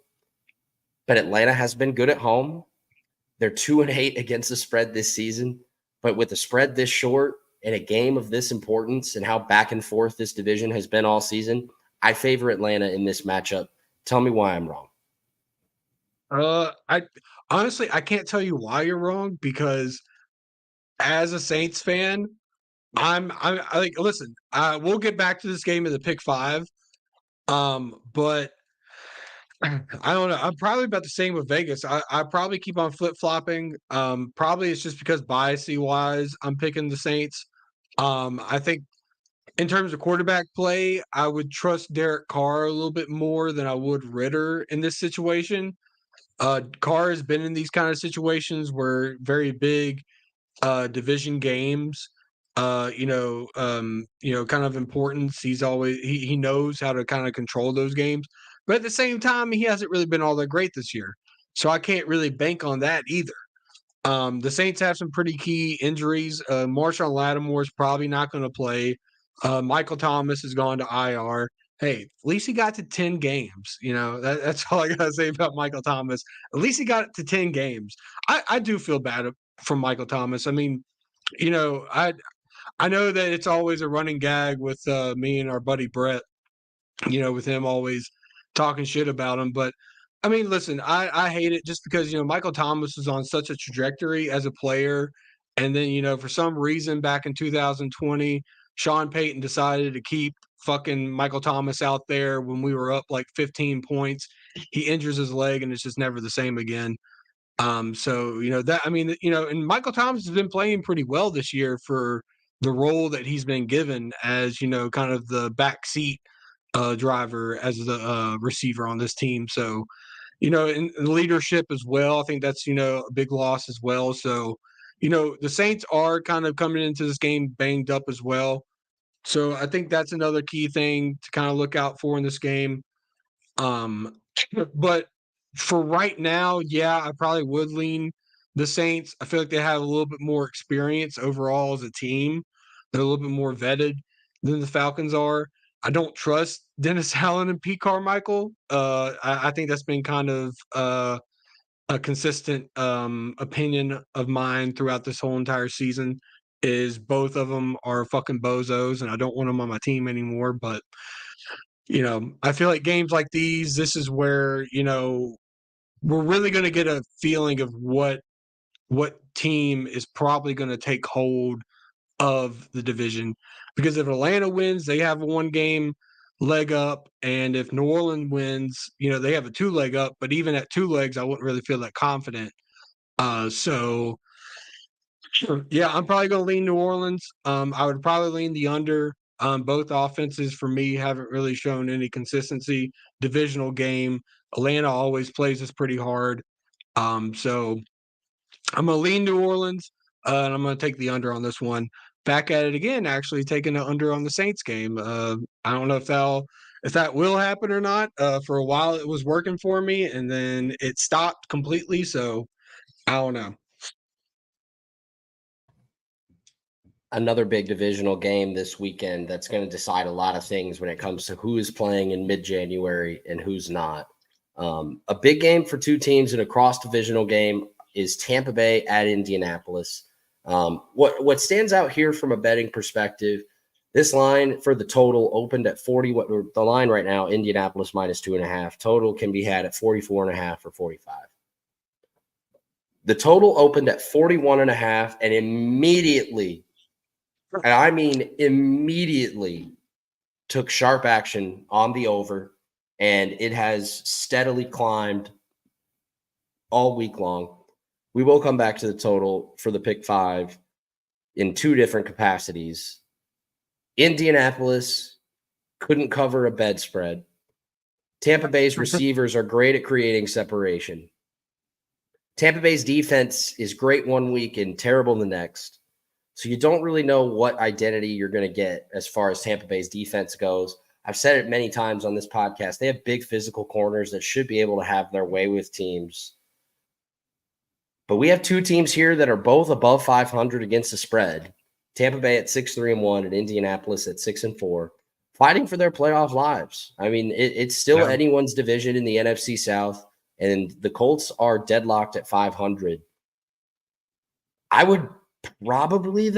but Atlanta has been good at home. They're 2-8 against the spread this season, but with the spread this short in a game of this importance and how back and forth this division has been all season, I favor Atlanta in this matchup. Tell me why I'm wrong. I honestly I can't tell you why you're wrong, because as a Saints fan, I like, listen, we'll get back to this game in the pick 5. But I don't know. I'm probably about the same with Vegas. I probably keep on flip-flopping. Probably it's just because biasy wise, I'm picking the Saints. I think in terms of quarterback play, I would trust Derek Carr a little bit more than I would Ritter in this situation. Carr has been in these kind of situations where very big division games, kind of importance. He's always he knows how to kind of control those games. But at the same time, he hasn't really been all that great this year. So I can't really bank on that either. The Saints have some pretty key injuries. Marshawn Lattimore is probably not going to play. Michael Thomas has gone to IR. Hey, at least he got to 10 games. That's all I got to say about Michael Thomas. At least he got to 10 games. I do feel bad for Michael Thomas. I mean, I know that it's always a running gag with me and our buddy Brett, with him always talking shit about him. But I mean, listen, I hate it just because, Michael Thomas was on such a trajectory as a player. And then, for some reason back in 2020, Sean Payton decided to keep fucking Michael Thomas out there when we were up like 15 points. He injures his leg and it's just never the same again. And Michael Thomas has been playing pretty well this year for the role that he's been given as, kind of the backseat driver as the receiver on this team. So, in leadership as well, I think that's, a big loss as well. So, the Saints are kind of coming into this game banged up as well. So I think that's another key thing to kind of look out for in this game. Um, but for right now, yeah, I probably would lean the Saints. I feel like they have a little bit more experience overall as a team. They're a little bit more vetted than the Falcons are. I don't trust Dennis Allen and Pete Carmichael. I think that's been kind of a consistent opinion of mine throughout this whole entire season. Is both of them are fucking bozos, and I don't want them on my team anymore. But I feel like games like these, this is where, we're really going to get a feeling of what team is probably going to take hold of the division. Because if Atlanta wins, they have a 1-game leg up. And if New Orleans wins, they have a 2-leg up. But even at 2 legs, I wouldn't really feel that confident. So yeah, I'm probably going to lean New Orleans. I would probably lean the under. Both offenses for me haven't really shown any consistency. Divisional game. Atlanta always plays us pretty hard. So I'm going to lean New Orleans, and I'm going to take the under on this one. Back at it again, actually taking the under on the Saints game. I don't know if that will happen or not. For a while, it was working for me, and then it stopped completely. So I don't know. Another big divisional game this weekend that's going to decide a lot of things when it comes to who is playing in mid-January and who's not. A big game for two teams in a cross-divisional game is Tampa Bay at Indianapolis. What stands out here from a betting perspective, this line for the total opened at 40. The line right now, Indianapolis minus 2.5. Total can be had at 44.5 or 45. The total opened at 41.5 and immediately, and I mean immediately, took sharp action on the over, and it has steadily climbed all week long. We will come back to the total for the pick 5 in 2 different capacities. Indianapolis couldn't cover a bedspread. Tampa Bay's receivers are great at creating separation. Tampa Bay's defense is great one week and terrible the next. So you don't really know what identity you're going to get as far as Tampa Bay's defense goes. I've said it many times on this podcast. They have big physical corners that should be able to have their way with teams. But we have two teams here that are both above 500 against the spread. Tampa Bay at 6-3-1 and Indianapolis at 6-4, fighting for their playoff lives. I mean, it's still anyone's division in the NFC South, and the Colts are deadlocked at 500. I would probably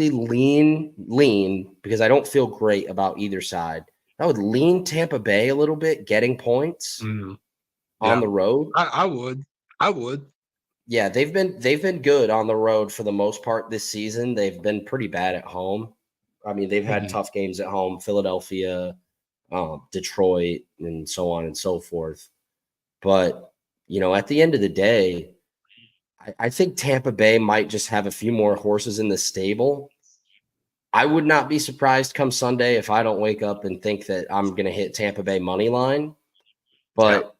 lean because I don't feel great about either side. I would lean Tampa Bay a little bit, getting points on the road. I would. Yeah, they've been good on the road for the most part this season. They've been pretty bad at home. I mean, they've had tough games at home, Philadelphia, Detroit, and so on and so forth. But, at the end of the day, I think Tampa Bay might just have a few more horses in the stable. I would not be surprised come Sunday if I don't wake up and think that I'm going to hit Tampa Bay money line. But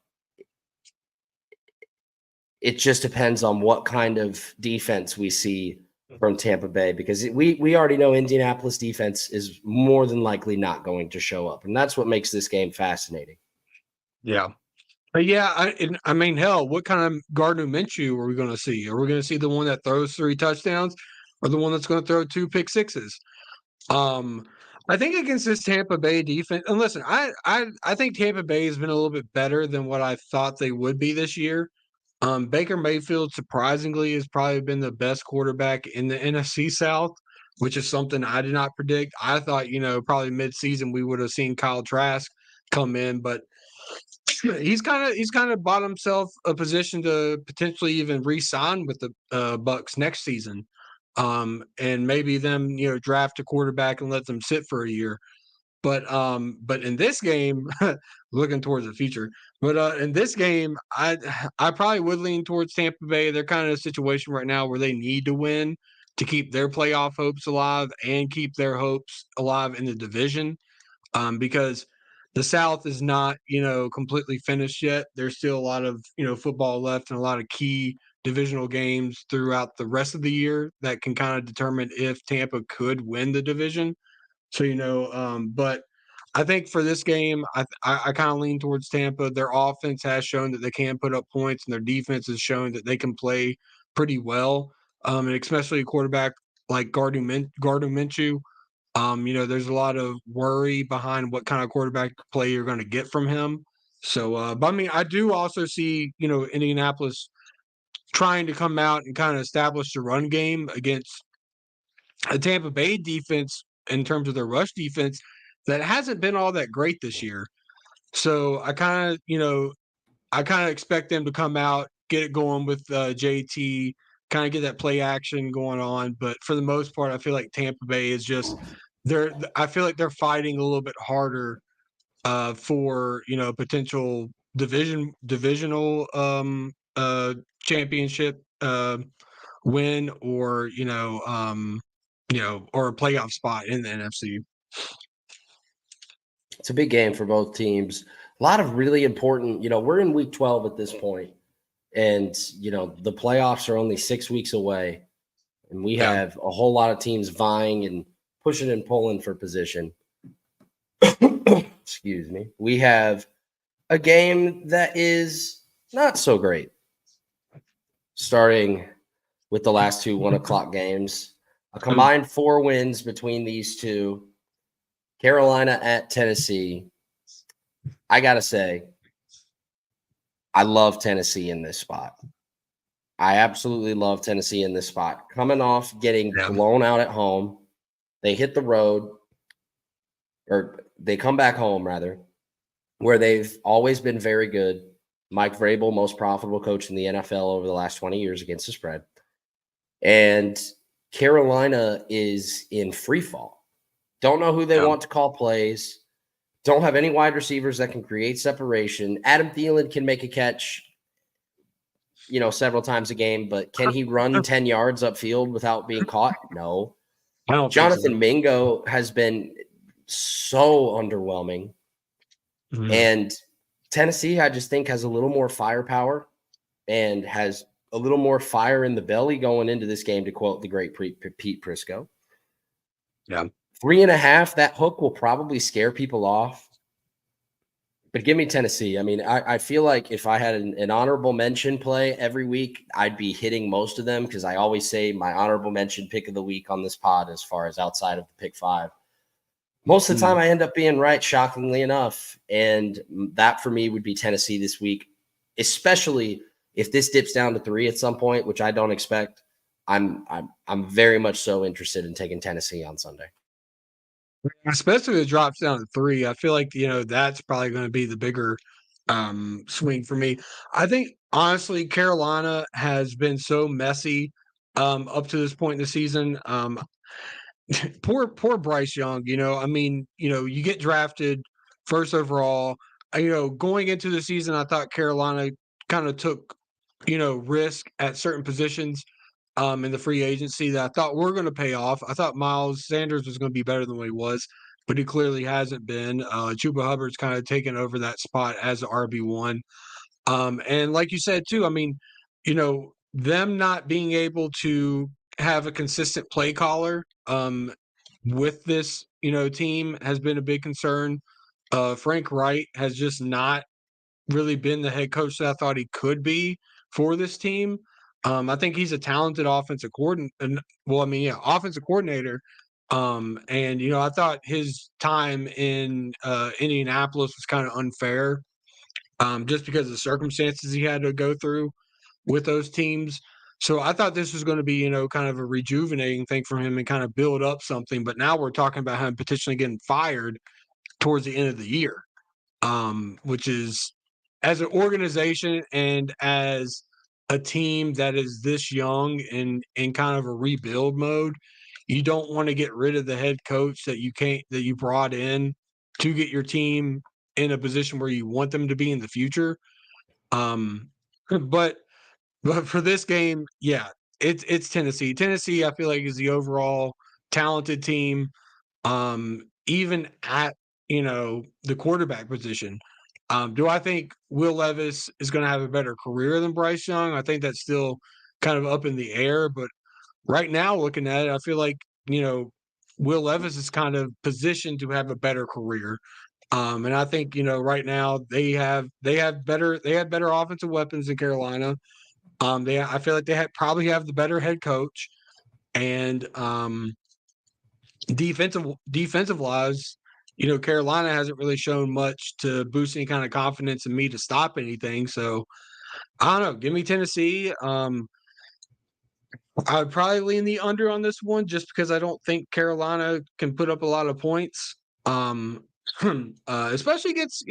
it just depends on what kind of defense we see from Tampa Bay, because we already know Indianapolis defense is more than likely not going to show up. And that's what makes this game fascinating. Yeah. But I mean, hell, what kind of Gardner Minshew are we going to see? Are we going to see the one that throws 3 touchdowns or the one that's going to throw 2 pick sixes? I think against this Tampa Bay defense, and listen, I think Tampa Bay has been a little bit better than what I thought they would be this year. Baker Mayfield, surprisingly, has probably been the best quarterback in the NFC South, which is something I did not predict. I thought, probably mid-season we would have seen Kyle Trask come in, but he's kind of bought himself a position to potentially even re-sign with the Bucks next season, and maybe them draft a quarterback and let them sit for a year. But in this game, looking towards the future. But in this game, I probably would lean towards Tampa Bay. They're kind of in a situation right now where they need to win to keep their playoff hopes alive and keep their hopes alive in the division, because the South is not completely finished yet. There's still a lot of football left and a lot of key divisional games throughout the rest of the year that can kind of determine if Tampa could win the division. So, but I think for this game, I kind of lean towards Tampa. Their offense has shown that they can put up points, and their defense has shown that they can play pretty well. And especially a quarterback like Gardner Minshew. There's a lot of worry behind what kind of quarterback play you're going to get from him. So, but I mean, I do also see Indianapolis trying to come out and kind of establish the run game against a Tampa Bay defense in terms of their rush defense that hasn't been all that great this year. So I kind of expect them to come out, get it going with JT, kind of get that play action going on. But for the most part, I feel like Tampa Bay is just I feel like they're fighting a little bit harder for potential divisional championship win, or or a playoff spot in the NFC. It's a big game for both teams. A lot of really important, we're in week 12 at this point, and, the playoffs are only 6 weeks away, and we have a whole lot of teams vying and pushing and pulling for position. Excuse me. We have a game that is not so great, starting with the last 2 1:00 games. A combined 4 wins between these two. Carolina at Tennessee. I got to say, I love Tennessee in this spot. I absolutely love Tennessee in this spot. Coming off getting blown out at home, they hit the road, or they come back home, rather, where they've always been very good. Mike Vrabel, most profitable coach in the NFL over the last 20 years against the spread. And Carolina is in free fall. Don't know who they want to call plays. Don't have any wide receivers that can create separation. Adam Thielen can make a catch, several times a game, but can he run 10 yards upfield without being caught? No. I don't Jonathan think so. Mingo has been so underwhelming. Mm-hmm. And Tennessee, I just think, has a little more firepower. and has a little more fire in the belly going into this game, to quote the great Pete Prisco. Yeah. 3.5, that hook will probably scare people off. But give me Tennessee. I mean, I feel like if I had an honorable mention play every week, I'd be hitting most of them, because I always say my honorable mention pick of the week on this pod, as far as outside of the pick 5. Most of the time I end up being right, shockingly enough. And that for me would be Tennessee this week, especially if this dips down to 3 at some point, which I don't expect. I'm very much so interested in taking Tennessee on Sunday. Especially if it drops down to 3. I feel like, that's probably going to be the bigger swing for me. I think, honestly, Carolina has been so messy up to this point in the season. Poor Bryce Young, I mean, you get drafted first overall. Going into the season, I thought Carolina kind of took, risk at certain positions in the free agency that I thought were going to pay off. I thought Miles Sanders was going to be better than what he was, but he clearly hasn't been. Chuba Hubbard's kind of taken over that spot as RB1. And like you said, too, I mean, them not being able to have a consistent play caller with this, team has been a big concern. Frank Wright has just not really been the head coach that I thought he could be for this team. I think he's a talented offensive coordinator. Offensive coordinator. And I thought his time in Indianapolis was kind of unfair, just because of the circumstances he had to go through with those teams. So I thought this was going to be, kind of a rejuvenating thing for him and kind of build up something. But now we're talking about him potentially getting fired towards the end of the year, which is, as an organization and as a team that is this young and in kind of a rebuild mode, you don't want to get rid of the head coach that you brought in to get your team in a position where you want them to be in the future. But for this game, yeah, it's Tennessee. Tennessee, I feel like, is the overall talented team. Even at the quarterback position. Do I think Will Levis is going to have a better career than Bryce Young? I think that's still kind of up in the air. But right now, looking at it, I feel like Will Levis is kind of positioned to have a better career. And I think right now they have better offensive weapons in Carolina. I feel like they probably have the better head coach, and defensive wise, Carolina hasn't really shown much to boost any kind of confidence in me to stop anything. So I don't know. Give me Tennessee. I would probably lean the under on this one, just because I don't think Carolina can put up a lot of points. Especially against,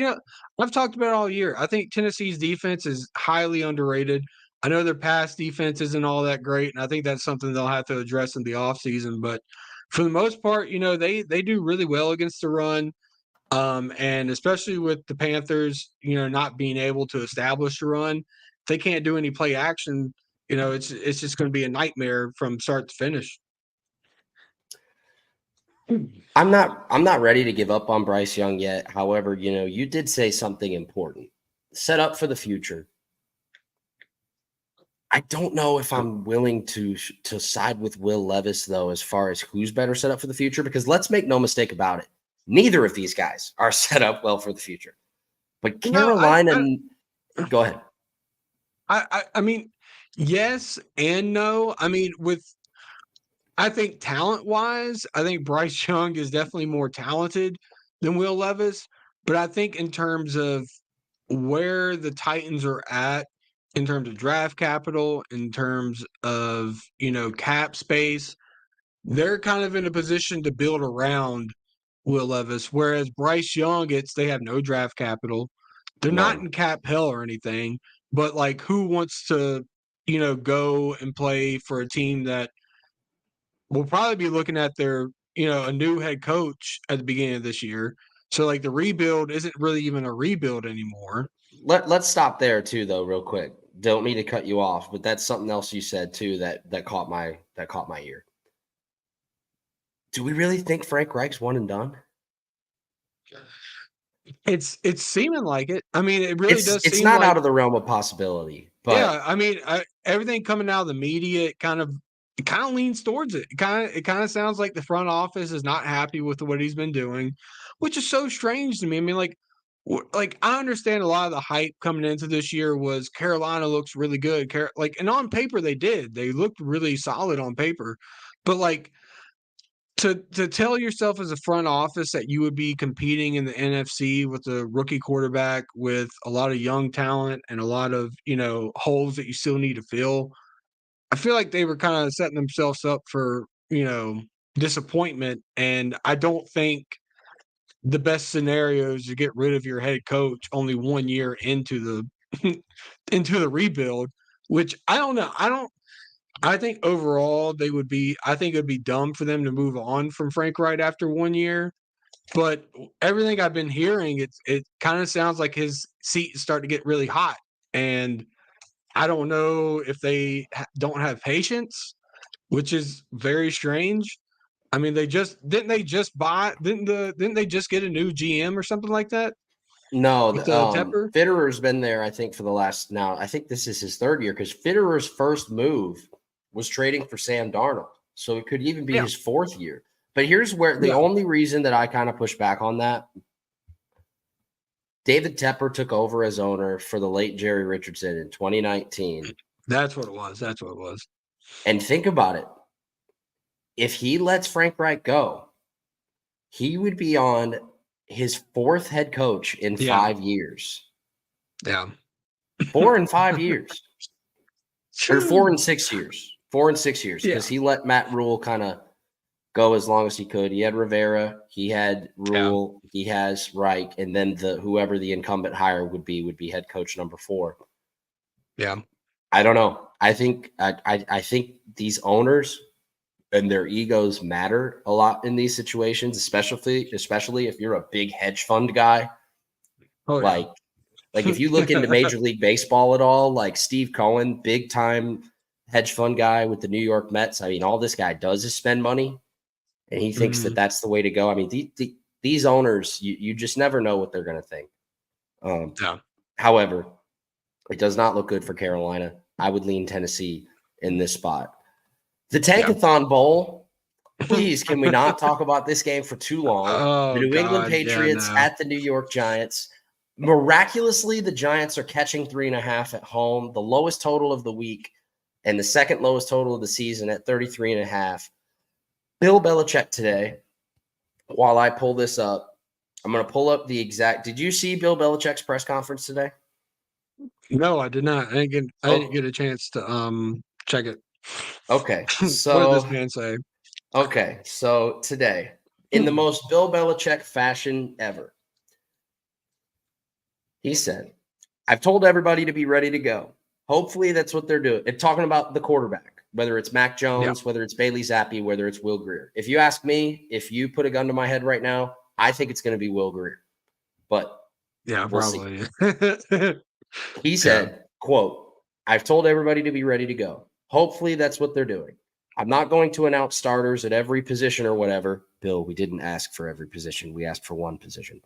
I've talked about it all year. I think Tennessee's defense is highly underrated. I know their pass defense isn't all that great, and I think that's something they'll have to address in the offseason. But for the most part, they do really well against the run. And especially with the Panthers, not being able to establish a run, if they can't do any play action, it's just going to be a nightmare from start to finish. I'm not ready to give up on Bryce Young yet. However, you did say something important. Set up for the future. I don't know if I'm willing to side with Will Levis, though, as far as who's better set up for the future, because let's make no mistake about it. Neither of these guys are set up well for the future. But Carolina, go ahead. I mean, yes and no. I mean, I think talent-wise, I think Bryce Young is definitely more talented than Will Levis. But I think in terms of where the Titans are at, in terms of draft capital, in terms of, cap space, they're kind of in a position to build around Will Levis. Whereas Bryce Young, they have no draft capital. They're not in cap hell or anything. But, like, who wants to, go and play for a team that we'll probably be looking at their, a new head coach at the beginning of this year. So, like, the rebuild isn't really even a rebuild anymore. Let's stop there too, though, real quick. Don't mean to cut you off, but that's something else you said too that caught my ear. Do we really think Frank Reich's one and done? It's seeming like it. I mean, it really does. It's seem not like, out of the realm of possibility. But yeah, I mean, everything coming out of the media, it kind of leans towards it. It kind of sounds like the front office is not happy with what he's been doing, which is so strange to me. I mean, like I understand a lot of the hype coming into this year was Carolina looks really good. And on paper they did. They looked really solid on paper. But like to tell yourself as a front office that you would be competing in the NFC with a rookie quarterback with a lot of young talent and a lot of, holes that you still need to fill, I feel like they were kind of setting themselves up for, disappointment. And I don't think the best scenario is to get rid of your head coach only 1 year into the into the rebuild, which I don't know. I think overall I think it'd be dumb for them to move on from Frank Wright after 1 year. But everything I've been hearing, it kind of sounds like his seat is starting to get really hot. And I don't know if they don't have patience, which is very strange. I mean, didn't they just get a new GM or something like that no, with the Tepper? Fitterer's been there, I think, for the last now. I think this is his third year because Fitterer's first move was trading for Sam Darnold. So it could even be his fourth year. But here's where the only reason that I kind of push back on that. David Tepper took over as owner for the late Jerry Richardson in 2019. That's what it was. And think about it. If he lets Frank Reich go, he would be on his fourth head coach in 5 years. Yeah. 4 and 5 years. Or 4 and 6 years. 4 and 6 years. Because he let Matt Rule kind of go as long as he could. He had Rivera, he had Rule, he has Reich, and then whoever the incumbent hire would be head coach number 4. Yeah. I don't know. I think these owners and their egos matter a lot in these situations, especially if you're a big hedge fund guy. Oh, like if you look into Major League Baseball at all, like Steve Cohen, big time hedge fund guy with the New York Mets. I mean, all this guy does is spend money, and he thinks that that's the way to go. I mean, these owners, you just never know what they're going to think. However, it does not look good for Carolina. I would lean Tennessee in this spot. The Tankathon Bowl, please, can we not talk about this game for too long? The New England Patriots at the New York Giants. Miraculously, the Giants are catching 3.5 at home, the lowest total of the week, and the second lowest total of the season at 33.5. Bill Belichick today, while I pull this up, I'm going to pull up the exact – did you see Bill Belichick's press conference today? No, I did not. I didn't get a chance to check it. Okay. So what did this man say? Okay. So today, in the most Bill Belichick fashion ever, he said, I've told everybody to be ready to go. Hopefully that's what they're doing. And talking about the quarterback, whether it's Mac Jones, whether it's Bailey Zappi, whether it's Will Grier. If you ask me, if you put a gun to my head right now, I think it's going to be Will Grier. But we'll probably. He said, quote, I've told everybody to be ready to go. Hopefully that's what they're doing. I'm not going to announce starters at every position or whatever. Bill, we didn't ask for every position. We asked for one position.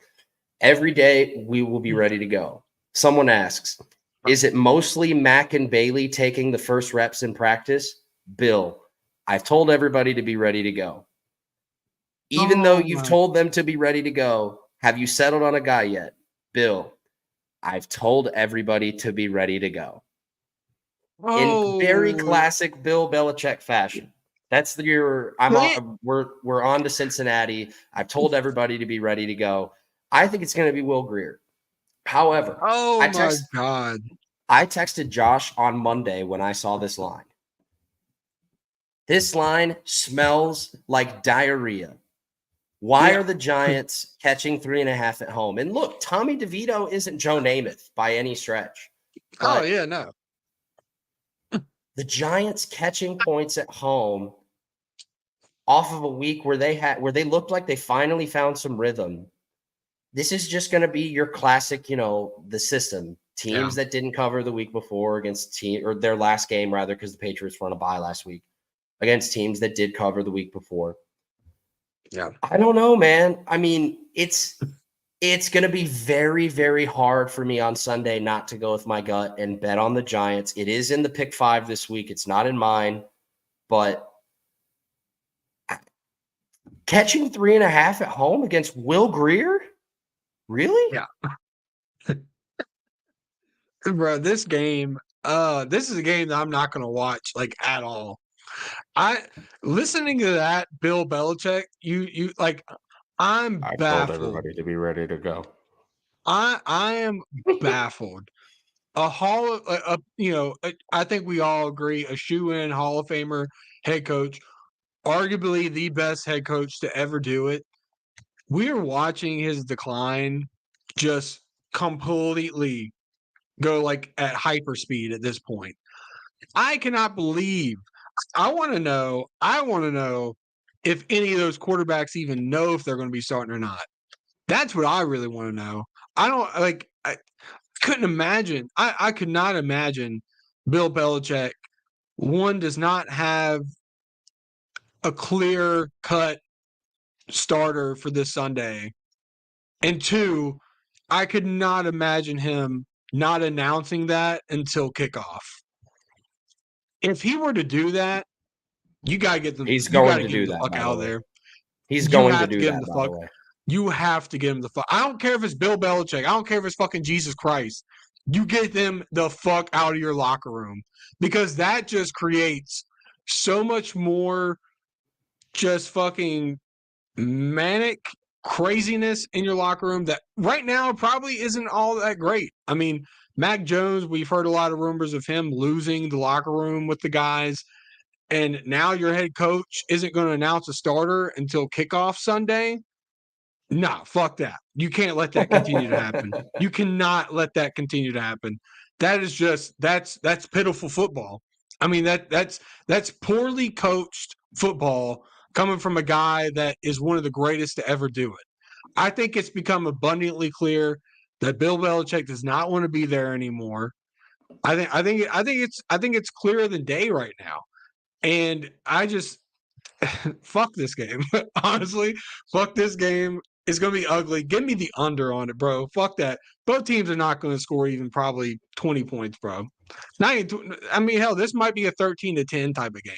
Every day we will be ready to go. Someone asks, is it mostly Mac and Bailey taking the first reps in practice? Bill, I've told everybody to be ready to go. Even though you've told them to be ready to go, have you settled on a guy yet? Bill, I've told everybody to be ready to go. In very classic Bill Belichick fashion. That's we're on to Cincinnati. I've told everybody to be ready to go. I think it's going to be Will Grier. However, my God. I texted Josh on Monday when I saw this line. This line smells like diarrhea. Why are the Giants catching 3.5 at home? And look, Tommy DeVito isn't Joe Namath by any stretch. No. The Giants catching points at home off of a week where they looked like they finally found some rhythm. This is just going to be your classic, the system. Teams that didn't cover the week before against their last game, rather, because the Patriots were on a bye last week, against teams that did cover the week before. Yeah. I don't know, man. I mean, it's It's going to be very, very hard for me on Sunday not to go with my gut and bet on the Giants. It is in the pick 5 this week. It's not in mine, but catching 3.5 at home against Will Grier? Really? Yeah. Bro, this is a game that I'm not going to watch like at all. Listening to that Bill Belichick, you like I'm I told baffled. everybody to be ready to go. I am baffled. I think we all agree a shoe-in Hall of Famer head coach, arguably the best head coach to ever do it. We're watching his decline just completely go like at hyperspeed at this point. I cannot believe. I want to know if any of those quarterbacks even know if they're going to be starting or not. That's what I really want to know. I couldn't imagine. I could not imagine Bill Belichick, one, does not have a clear cut starter for this Sunday. And two, I could not imagine him not announcing that until kickoff. If he were to do that, you gotta get them. He's You going gotta to get him do the that, fuck by out the of way. there. He's You going to have to do get him that, the by the fuck. way. You have to get him the fuck. I don't care if it's Bill Belichick. I don't care if it's fucking Jesus Christ. You get them the fuck out of your locker room because that just creates so much more just fucking manic craziness in your locker room that right now probably isn't all that great. I mean, Mac Jones, we've heard a lot of rumors of him losing the locker room with the guys. And now your head coach isn't going to announce a starter until kickoff Sunday. Nah, fuck that. You can't let that continue to happen. You cannot let that continue to happen. That is just that's pitiful football. I mean that's poorly coached football coming from a guy that is one of the greatest to ever do it. I think it's become abundantly clear that Bill Belichick does not want to be there anymore. I think it's clearer than day right now. And I just fuck this game. Honestly, fuck this game. It's gonna be ugly. Give me the under on it, bro. Fuck that. Both teams are not going to score even probably 20 points, bro. I mean, hell, this might be a 13-10 type of game,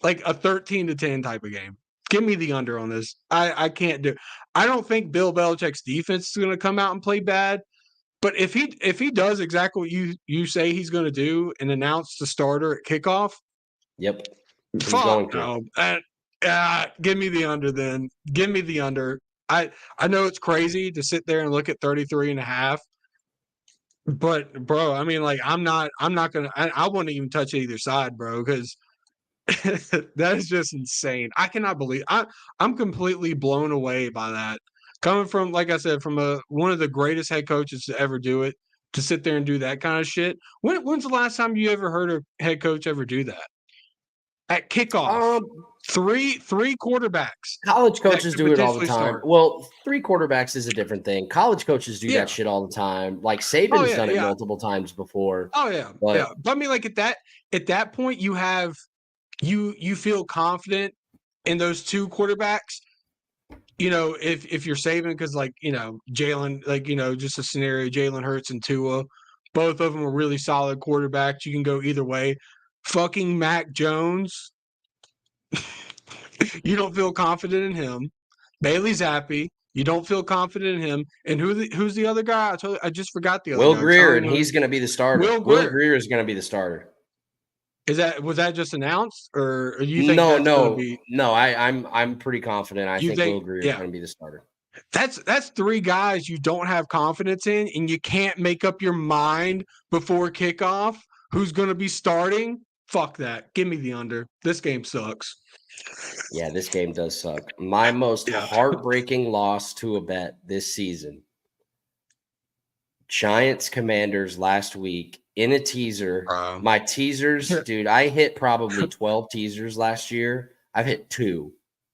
like a 13-10 type of game. Give me the under on this. I can't do. I don't think Bill Belichick's defense is going to come out and play bad. But if he does exactly what you say he's going to do and announce the starter at kickoff, Yep. He's fuck going to. no. Give me the under then. Give me the under. I know it's crazy to sit there and look at 33.5. But bro, I mean, like I'm not gonna I wouldn't even touch either side, bro, because that is just insane. I cannot believe I'm completely blown away by that. Coming from, like I said, from one of the greatest head coaches to ever do it, to sit there and do that kind of shit. When's the last time you ever heard a head coach ever do that? At kickoff, three quarterbacks. College coaches do it all the time. Start. Well, 3 quarterbacks is a different thing. College coaches do that shit all the time. Like Saban's done it multiple times before. Oh yeah, yeah. But I mean, like at that point, you have you feel confident in those 2 quarterbacks. You know, if you're saving because like Jalen, like just a scenario, Jalen Hurts and Tua, both of them are really solid quarterbacks. You can go either way. Fucking Mac Jones. You don't feel confident in him. Bailey Zappi, you don't feel confident in him. And who's the other guy? I just forgot the other Will guy. Grier, and he's going to be the starter. Will Grier is going to be the starter. Was that just announced, or you think that's going to be? No. I'm pretty confident. I think Will Grier is going to be the starter. That's 3 guys you don't have confidence in, and you can't make up your mind before kickoff who's going to be starting. Fuck that. Give me the under. This game sucks. Yeah, this game does suck. My most heartbreaking loss to a bet this season. Giants Commanders last week in a teaser. My teasers, dude, I hit probably 12 teasers last year. I've hit 2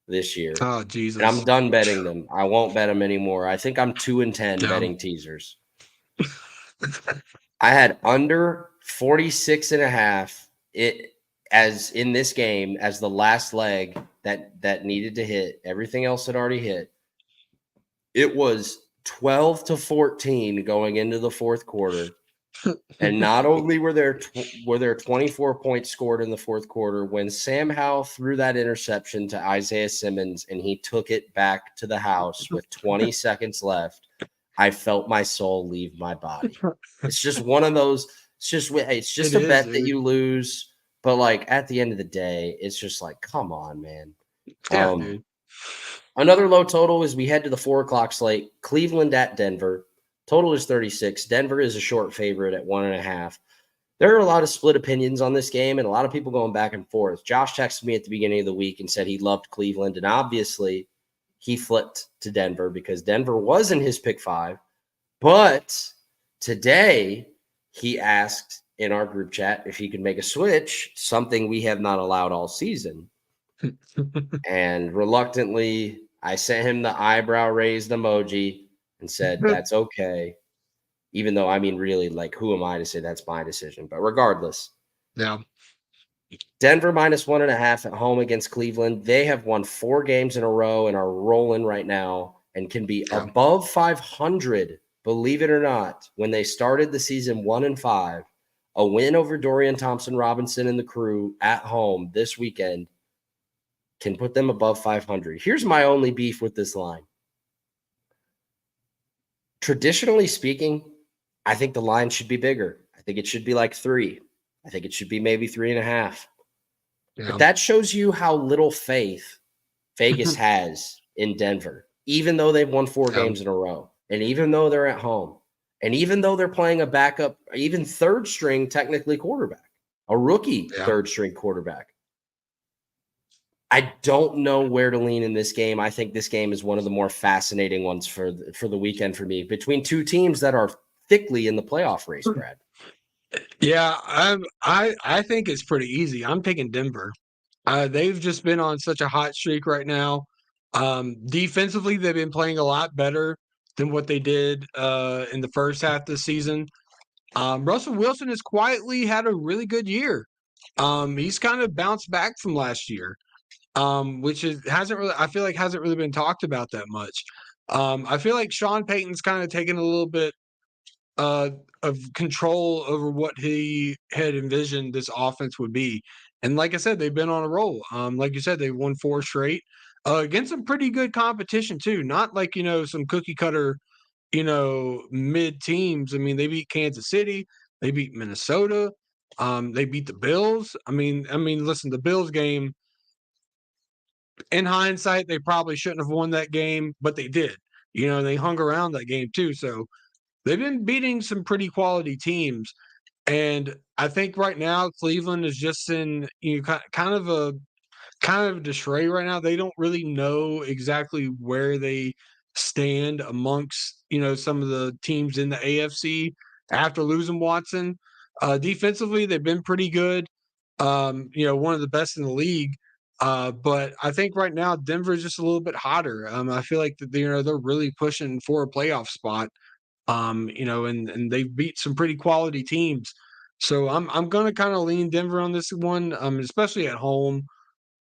this year. Oh, Jesus. And I'm done betting them. I won't bet them anymore. I think I'm 2-10 betting teasers. I had under 46.5 it as in this game as the last leg that needed to hit. Everything else had already hit. It was 12-14 going into the fourth quarter. And not only were there 24 points scored in the fourth quarter, when Sam Howell threw that interception to Isaiah Simmons and he took it back to the house with 20 seconds left, I felt my soul leave my body. It's just one of those. It's just a bet that you lose, but like at the end of the day, it's just like, come on, man. Yeah, dude. Another low total is we head to the 4:00 slate. Cleveland at Denver. Total is 36. Denver is a short favorite at 1.5. There are a lot of split opinions on this game and a lot of people going back and forth. Josh texted me at the beginning of the week and said he loved Cleveland, and obviously he flipped to Denver because Denver was in his pick 5. But today he asked in our group chat if he could make a switch, something we have not allowed all season. And reluctantly, I sent him the eyebrow raised emoji and said, that's okay. Even though, I mean, really, like, who am I to say that's my decision? But regardless. Yeah. Denver -1.5 at home against Cleveland. They have won 4 games in a row and are rolling right now and can be above 500, believe it or not. When they started the season 1-5, a win over Dorian Thompson-Robinson and the crew at home this weekend can put them above 500. Here's my only beef with this line. Traditionally speaking, I think the line should be bigger. I think it should be like 3. I think it should be maybe 3.5. Yeah. But that shows you how little faith Vegas has in Denver, even though they've won 4 games in a row, and even though they're at home, and even though they're playing a backup, even third string technically quarterback, a rookie third string quarterback. I don't know where to lean in this game. I think this game is one of the more fascinating ones for the weekend for me, between 2 teams that are thickly in the playoff race, Brad. Yeah, I think it's pretty easy. I'm picking Denver. They've just been on such a hot streak right now. Defensively, they've been playing a lot better than what they did in the first half of the season. Russell Wilson has quietly had a really good year. He's kind of bounced back from last year. Which hasn't really been talked about that much. I feel like Sean Payton's kind of taken a little bit of control over what he had envisioned this offense would be. And like I said, they've been on a roll. Like you said, they've won 4 straight against some pretty good competition too. Not like, some cookie cutter, mid teams. I mean, they beat Kansas City, they beat Minnesota, they beat the Bills. I mean, listen, the Bills game, in hindsight, they probably shouldn't have won that game, but they did. They hung around that game too. So they've been beating some pretty quality teams. And I think right now Cleveland is just in kind of a disarray right now. They don't really know exactly where they stand amongst, some of the teams in the AFC after losing Watson. Defensively, they've been pretty good. One of the best in the league. But I think right now Denver is just a little bit hotter. I feel like that they're really pushing for a playoff spot. And they've beat some pretty quality teams. So I'm gonna kind of lean Denver on this one, especially at home.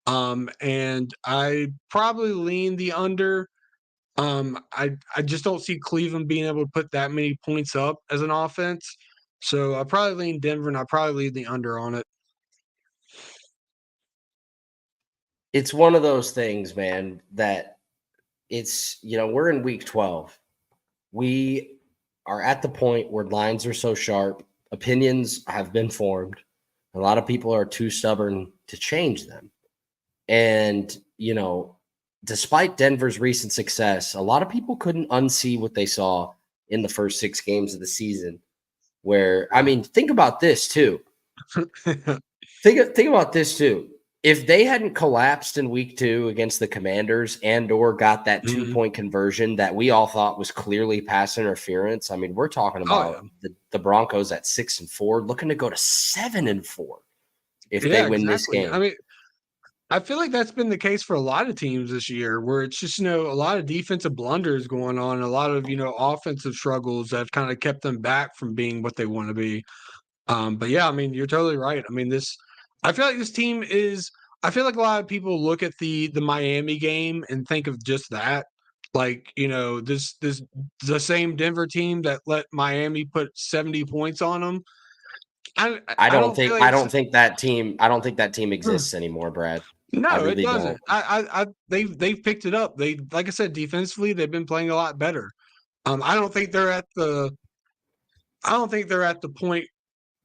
And I probably lean the under. I just don't see Cleveland being able to put that many points up as an offense. So I probably lean Denver, and I probably lean the under on it. It's one of those things, man, that it's, we're in week 12. We are at the point where lines are so sharp, opinions have been formed. A lot of people are too stubborn to change them. And, despite Denver's recent success, a lot of people couldn't unsee what they saw in the first 6 games of the season. Where, I mean, think about this too. Think about this too. If they hadn't collapsed in week 2 against the Commanders or got that 2-point conversion that we all thought was clearly pass interference, I mean, we're talking about the Broncos at 6-4, looking to go to 7-4 if they win this game. I mean, I feel like that's been the case for a lot of teams this year, where it's just, a lot of defensive blunders going on, a lot of, offensive struggles that have kind of kept them back from being what they want to be. But yeah, I mean, you're totally right. I mean, I feel like this team is. I feel like a lot of people look at the Miami game and think of just that. Like, this the same Denver team that let Miami put 70 points on them. I don't feel like I it's don't think that team exists anymore, Brad. I no, it really don't. doesn't. They've picked it up. They, like I said, defensively they've been playing a lot better. I don't think they're at the point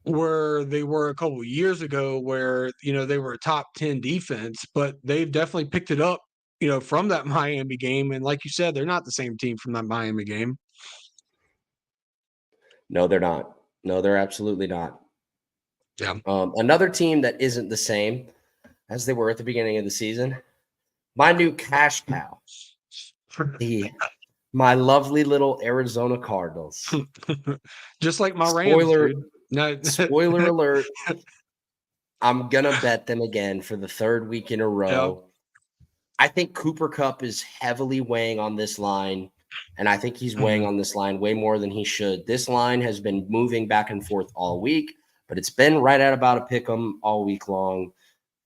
where they were a couple of years ago where, they were a top 10 defense, but they've definitely picked it up, from that Miami game. And like you said, they're not the same team from that Miami game. No, they're not. No, they're absolutely not. Yeah. Another team that isn't the same as they were at the beginning of the season, my new cash cow, my lovely little Arizona Cardinals. Just like my Rams, Spoiler, dude. No. spoiler alert. I'm going to bet them again for the third week in a row. Yeah. I think Cooper Kupp is heavily weighing on this line, and I think he's weighing on this line way more than he should. This line has been moving back and forth all week, but it's been right at about a pick 'em all week long.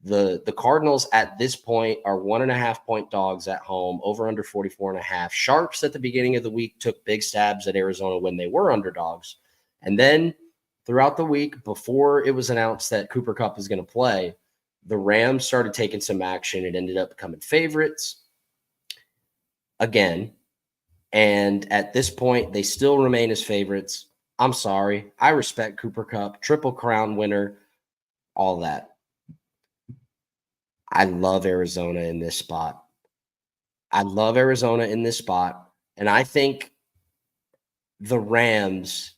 The Cardinals at this point are 1.5-point dogs at home, over under 44.5. Sharps at the beginning of the week took big stabs at Arizona when they were underdogs. And then throughout the week, before it was announced that Cooper Kupp is going to play, the Rams started taking some action. It ended up becoming favorites again. And at this point, they still remain as favorites. I'm sorry. I respect Cooper Kupp, Triple Crown winner, all that. I love Arizona in this spot. And I think the Rams,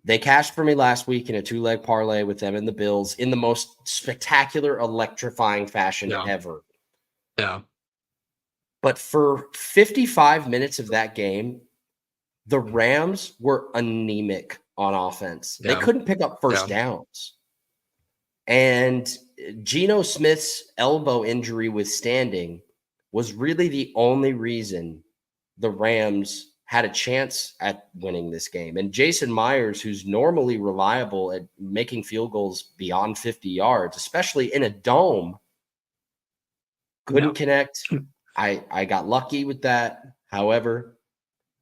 they cashed for me last week in a 2-leg parlay with them and the Bills in the most spectacular, electrifying fashion ever. Yeah. But for 55 minutes of that game, the Rams were anemic on offense. They couldn't pick up first downs. And Geno Smith's elbow injury withstanding was really the only reason the Rams had a chance at winning this game. And Jason Myers, who's normally reliable at making field goals beyond 50 yards, especially in a dome, couldn't connect. I got lucky with that. However,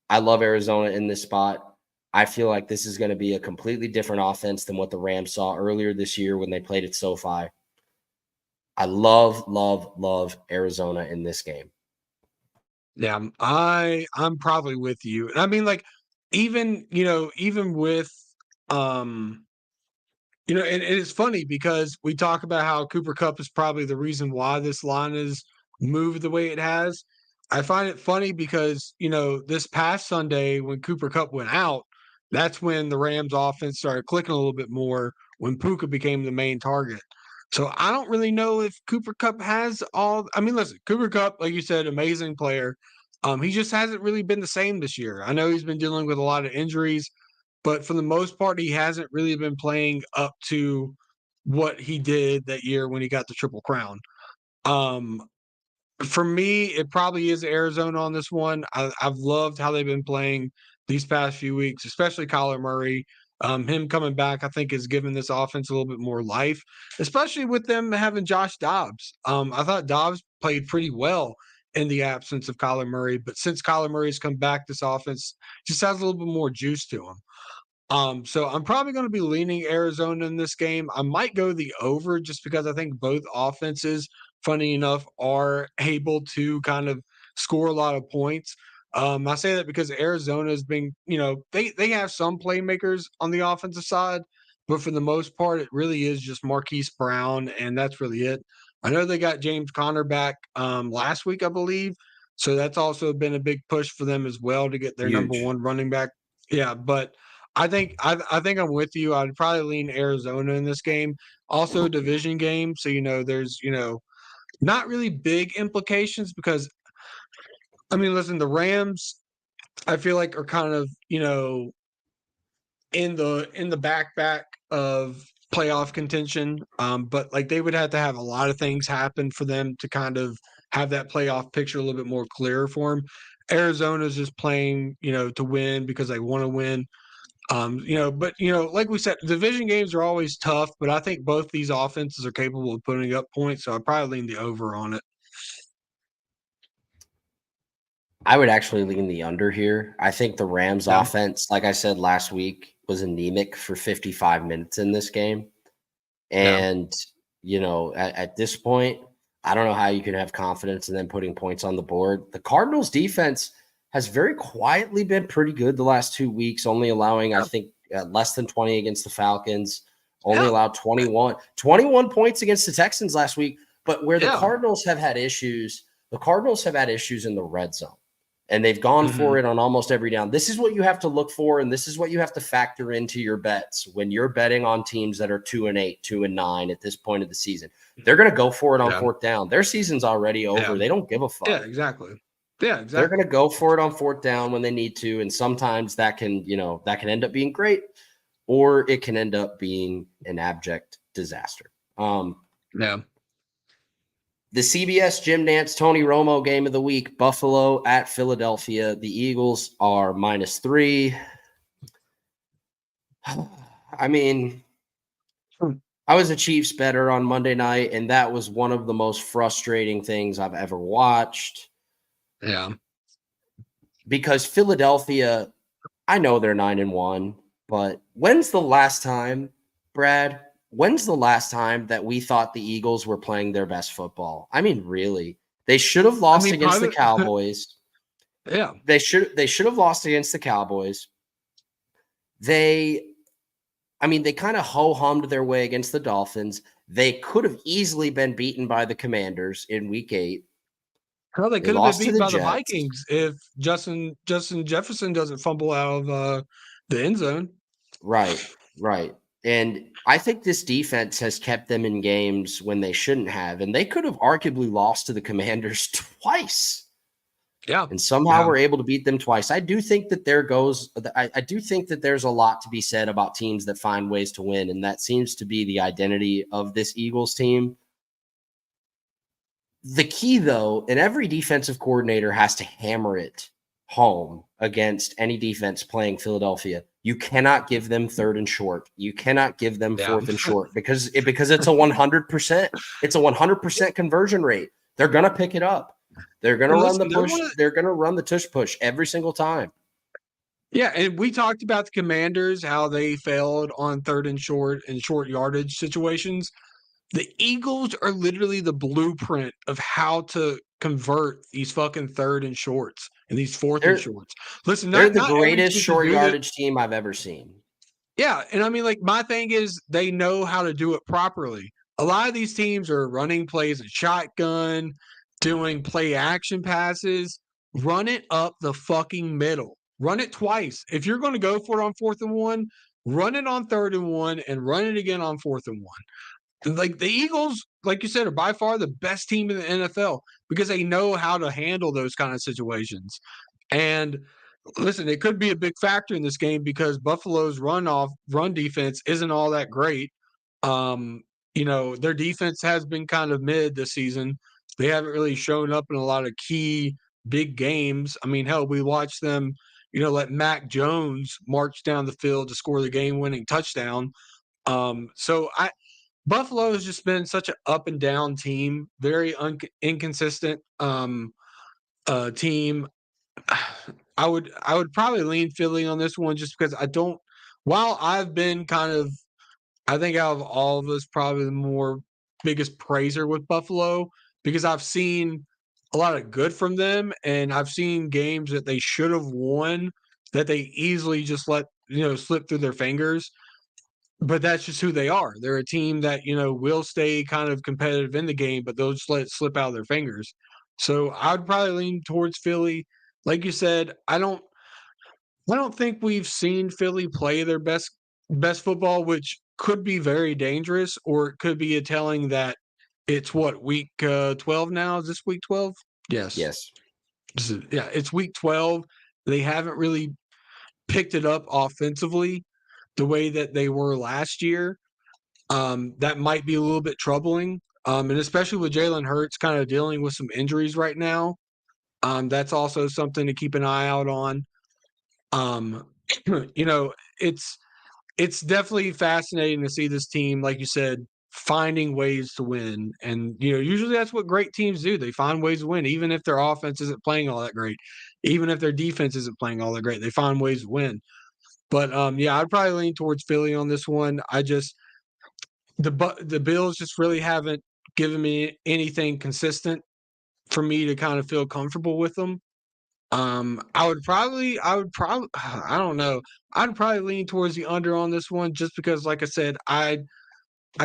I love Arizona in this spot. I feel like this is going to be a completely different offense than what the Rams saw earlier this year when they played at SoFi. I love, love, love Arizona in this game. Yeah, I'm probably with you. And I mean, like, even with and it's funny because we talk about how Cooper Kupp is probably the reason why this line is moved the way it has. I find it funny because, this past Sunday when Cooper Kupp went out, that's when the Rams offense started clicking a little bit more when Puka became the main target. So I don't really know if Cooper Kupp has all. I mean, listen, Cooper Kupp, like you said, amazing player. He just hasn't really been the same this year. I know he's been dealing with a lot of injuries, but for the most part, he hasn't really been playing up to what he did that year when he got the Triple Crown. Um, for me, it probably is Arizona on this one. I've loved how they've been playing these past few weeks, especially Kyler Murray. Him coming back, I think, has given this offense a little bit more life, especially with them having Josh Dobbs. I thought Dobbs played pretty well in the absence of Kyler Murray, but since Kyler Murray's come back, this offense just has a little bit more juice to him. So I'm probably going to be leaning Arizona in this game. I might go the over just because I think both offenses, funny enough, are able to kind of score a lot of points. I say that because Arizona has been, they have some playmakers on the offensive side, but for the most part, it really is just Marquise Brown, and that's really it. I know they got James Conner back last week, I believe. So that's also been a big push for them as well to get their number Huge. one running back. Yeah, but I think I'm with you. I'd probably lean Arizona in this game. Also, division game, so there's not really big implications because I mean, listen, the Rams I feel like are kind of in the back of playoff contention. But like they would have to have a lot of things happen for them to kind of have that playoff picture a little bit more clear for them. Arizona's just playing, to win because they want to win. But like we said, division games are always tough, but I think both these offenses are capable of putting up points, so I'd probably lean the over on it. I would actually lean the under here. I think the Rams Yeah. offense, like I said last week, was anemic for 55 minutes in this game. Yeah. And, at this point, I don't know how you can have confidence in them putting points on the board. The Cardinals defense has very quietly been pretty good the last 2 weeks, only allowing, I think, less than 20 against the Falcons, only Yeah. allowed 21 points against the Texans last week. But where the Yeah. Cardinals have had issues, the Cardinals have had issues in the red zone. And they've gone Mhm. for it on almost every down. This is what you have to look for, and this is what you have to factor into your bets when you're betting on teams that are 2-8, 2-9 at this point of the season. They're going to go for it on Yeah. fourth down. Their season's already over. Yeah. They don't give a fuck. Yeah, exactly. Yeah, They're exactly. going to go for it on fourth down when they need to, and sometimes that can end up being great, or it can end up being an abject disaster. Yeah. The CBS Jim Nance Tony Romo game of the week, Buffalo at Philadelphia. The Eagles are -3. I mean, I was a Chiefs bettor on Monday night, and that was one of the most frustrating things I've ever watched. Yeah. Because Philadelphia, I know they're 9-1, but when's the last time, Brad? When's the last time that we thought the Eagles were playing their best football? I mean, really. They should have lost against the Cowboys. Yeah. They should have lost against the Cowboys. They kind of ho-hummed their way against the Dolphins. They could have easily been beaten by the Commanders in week 8. Well, they They could have been lost to beaten the by the Jets. Vikings if Justin Jefferson doesn't fumble out of the end zone. Right. And I think this defense has kept them in games when they shouldn't have, and they could have arguably lost to the Commanders twice. Yeah. And somehow we're able to beat them twice. I do think that I do think that there's a lot to be said about teams that find ways to win, and that seems to be the identity of this Eagles team. The key, though, and every defensive coordinator has to hammer it home against any defense playing Philadelphia. You cannot give them 3rd and short. You cannot give them 4th and short because it's a 100%. It's a 100% conversion rate. They're going to pick it up. They're going to run the push. They're going to run the tush push every single time. Yeah, and we talked about the Commanders, how they failed on 3rd and short yardage situations. The Eagles are literally the blueprint of how to convert these fucking 3rd and shorts and these 4th and shorts. Listen, they're not the every greatest team short can do yardage team I've ever seen. Yeah, and I mean, like, my thing is they know how to do it properly. A lot of these teams are running plays in shotgun, doing play action passes. Run it up the fucking middle. Run it twice. If you're going to go for it on 4th and 1, run it on 3rd and 1 and run it again on 4th and 1. Like the Eagles, like you said, are by far the best team in the NFL because they know how to handle those kind of situations. And listen, it could be a big factor in this game because Buffalo's run defense isn't all that great. Their defense has been kind of mid this season. They haven't really shown up in a lot of key big games. I mean, hell, we watched them, let Mac Jones march down the field to score the game-winning touchdown. Buffalo has just been such an up and down team, very inconsistent team. I would probably lean Philly on this one just because while I've been I think out of all of us, probably the more biggest praiser with Buffalo because I've seen a lot of good from them and I've seen games that they should have won that they easily just let, slip through their fingers. But that's just who they are. They're a team that, will stay kind of competitive in the game, but they'll just let it slip out of their fingers. So I would probably lean towards Philly. Like you said, I don't think we've seen Philly play their best football, which could be very dangerous, or it could be a telling that it's what week 12 now. Is this week 12? Yes. Yes. Yeah, it's week 12. They haven't really picked it up offensively the way that they were last year. That might be a little bit troubling. And especially with Jalen Hurts kind of dealing with some injuries right now. That's also something to keep an eye out on. Um, it's definitely fascinating to see this team, like you said, finding ways to win. And, usually that's what great teams do. They find ways to win, even if their offense isn't playing all that great, even if their defense isn't playing all that great. They find ways to win. But yeah, I'd probably lean towards Philly on this one. The Bills just really haven't given me anything consistent for me to kind of feel comfortable with them. I don't know. I'd probably lean towards the under on this one just because, like I said, I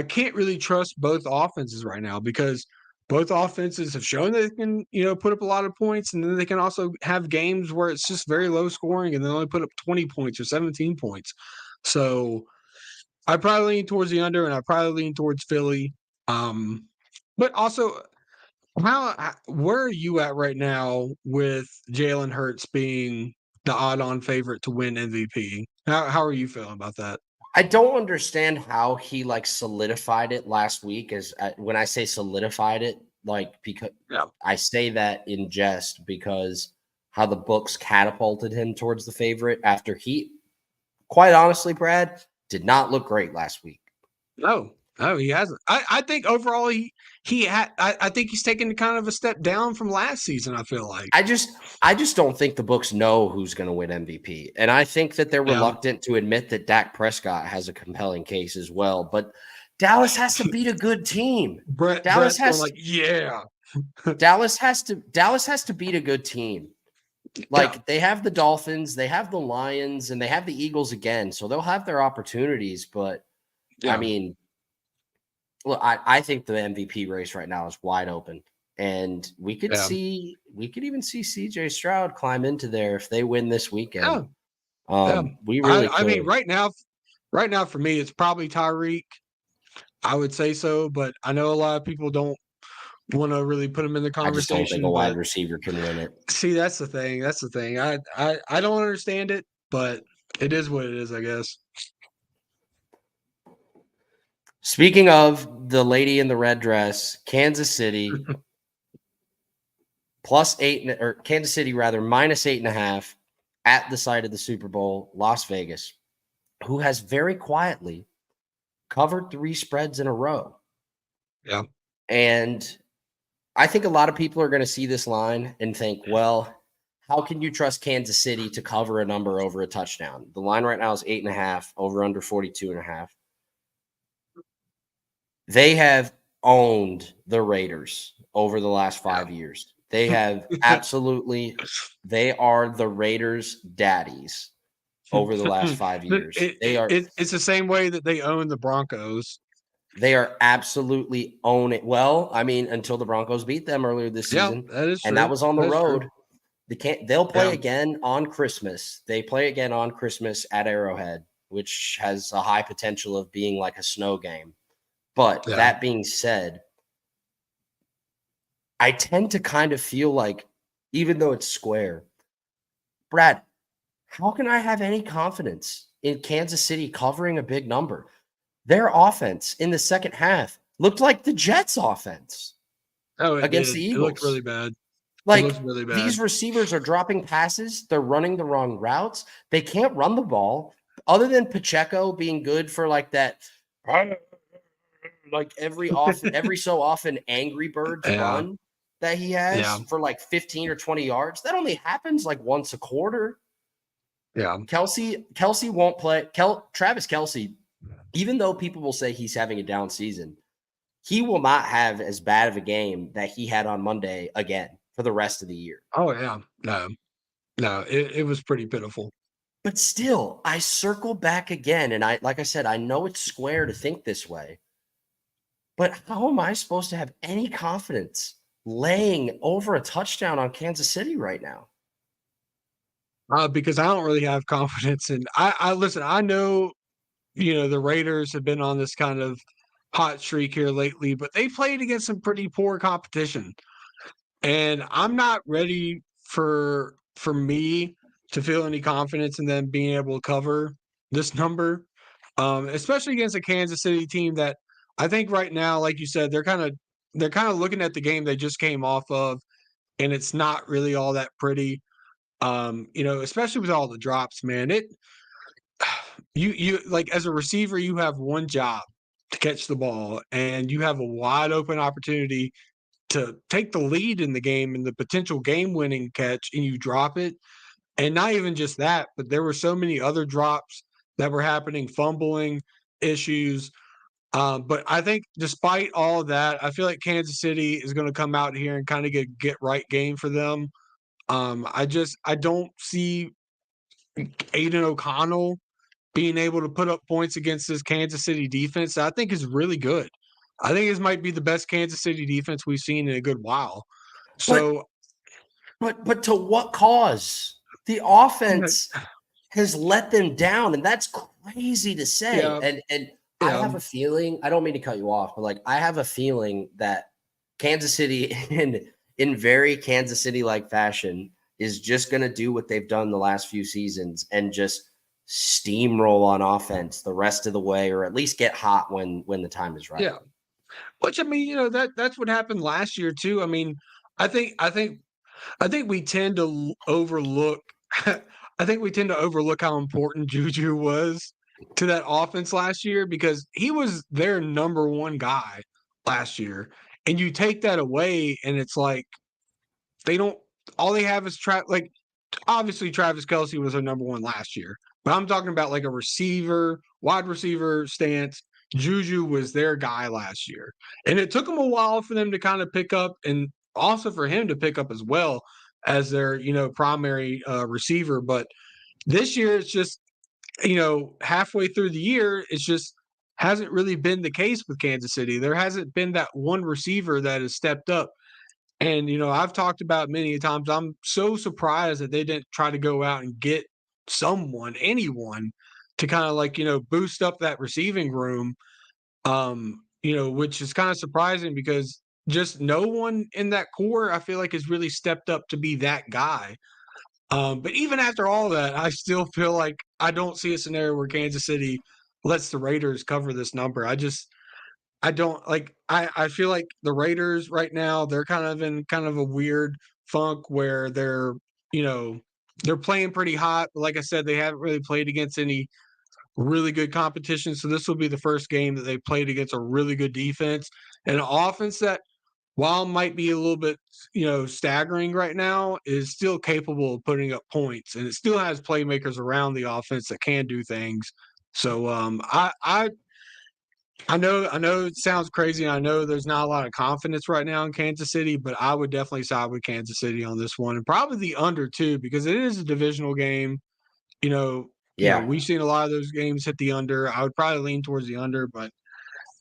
can't really trust both offenses right now because both offenses have shown that they can, put up a lot of points, and then they can also have games where it's just very low scoring and they only put up 20 points or 17 points. So I probably lean towards the under, and I probably lean towards Philly. But also, where are you at right now with Jalen Hurts being the odd-on favorite to win MVP? How are you feeling about that? I don't understand how he solidified it last week. When I say solidified it, because I say that in jest because how the books catapulted him towards the favorite after he, quite honestly, Brad, did not look great last week. No, he hasn't. I think overall I think he's taken kind of a step down from last season. I feel like I just don't think the books know who's going to win MVP, and I think that they're reluctant to admit that Dak Prescott has a compelling case as well. But Dallas has to beat a good team. Dallas has to beat a good team. They have the Dolphins, they have the Lions, and they have the Eagles again, so they'll have their opportunities. But I mean, look, I think the MVP race right now is wide open. And we could even see CJ Stroud climb into there if they win this weekend. We really I mean, right now for me, it's probably Tyreek. I would say so, but I know a lot of people don't want to really put him in the conversation. I just don't think a wide receiver can win it. See, that's the thing. I don't understand it, but it is what it is, I guess. Speaking of the lady in the red dress, Kansas City -8.5 at the site of the Super Bowl, Las Vegas, who has very quietly covered 3 spreads in a row. Yeah. And I think a lot of people are going to see this line and think, well, how can you trust Kansas City to cover a number over a touchdown? The line right now is 8.5, over under 42.5. They have owned the Raiders over the last 5 years. They have they are the Raiders' daddies over the last 5 years. It's the same way that they own the Broncos. They are absolutely own it. Well, I mean, until the Broncos beat them earlier this season. That is true. And that was on the road. They'll play again on Christmas. They play again on Christmas at Arrowhead, which has a high potential of being like a snow game. But that being said, I tend to kind of feel like, even though it's square, Brad, how can I have any confidence in Kansas City covering a big number? Their offense in the second half looked like the Jets' offense against the Eagles. It looked really bad. These receivers are dropping passes. They're running the wrong routes. They can't run the ball. Other than Pacheco being good for that every so often Angry Birds run that he has for 15 or 20 yards. That only happens once a quarter. Yeah. Kelsey won't play. Travis Kelce, even though people will say he's having a down season, he will not have as bad of a game that he had on Monday again for the rest of the year. Oh, yeah. No, it was pretty pitiful. But still, I circle back again, and like I said, I know it's square to think this way. But how am I supposed to have any confidence laying over a touchdown on Kansas City right now? Because I don't really have confidence in. I listen. I know, the Raiders have been on this kind of hot streak here lately, but they played against some pretty poor competition, and I'm not ready for me to feel any confidence in them being able to cover this number, especially against a Kansas City team that I think right now, like you said, they're kind of looking at the game they just came off of, and it's not really all that pretty. Especially with all the drops, man. You as a receiver, you have one job, to catch the ball, and you have a wide open opportunity to take the lead in the game and the potential game-winning catch, and you drop it. And not even just that, but there were so many other drops that were happening, fumbling issues. But I think despite all of that, I feel like Kansas City is going to come out here and kind of get right game for them. I don't see Aiden O'Connell being able to put up points against this Kansas City defense that I think is really good. I think this might be the best Kansas City defense we've seen in a good while. So, but to what cause? The offense has let them down, and that's crazy to say. Yeah, and I have a feeling, I don't mean to cut you off, but like I have a feeling that Kansas City in very Kansas City like fashion is just going to do what they've done the last few seasons and just steamroll on offense the rest of the way, or at least get hot when the time is right. Yeah. Which I mean, that's what happened last year too. I mean, I think we tend to overlook I think we tend to overlook how important Juju was to that offense last year because he was their number one guy last year. And you take that away and it's like they don't all they have is like obviously Travis Kelce was their number one last year, but I'm talking about like a receiver, wide receiver stance. Juju was their guy last year. And it took them a while for them to kind of pick up and also for him to pick up as well as their, primary receiver. But this year it's just, halfway through the year, it's just hasn't really been the case with Kansas City. There hasn't been that one receiver that has stepped up. And, I've talked about many times, I'm so surprised that they didn't try to go out and get anyone to kind of like, boost up that receiving room, which is kind of surprising because just no one in that core, I feel like, has really stepped up to be that guy. But even after all that, I still feel like I don't see a scenario where Kansas City lets the Raiders cover this number. I don't like I feel like the Raiders right now, they're kind of in kind of a weird funk where they're playing pretty hot. But like I said, they haven't really played against any really good competition. So this will be the first game that they played against a really good defense and an offense that, while might be a little bit, staggering right now, is still capable of putting up points. And it still has playmakers around the offense that can do things. So I know it sounds crazy. I know there's not a lot of confidence right now in Kansas City, but I would definitely side with Kansas City on this one, and probably the under too, because it is a divisional game. We've seen a lot of those games hit the under. I would probably lean towards the under, but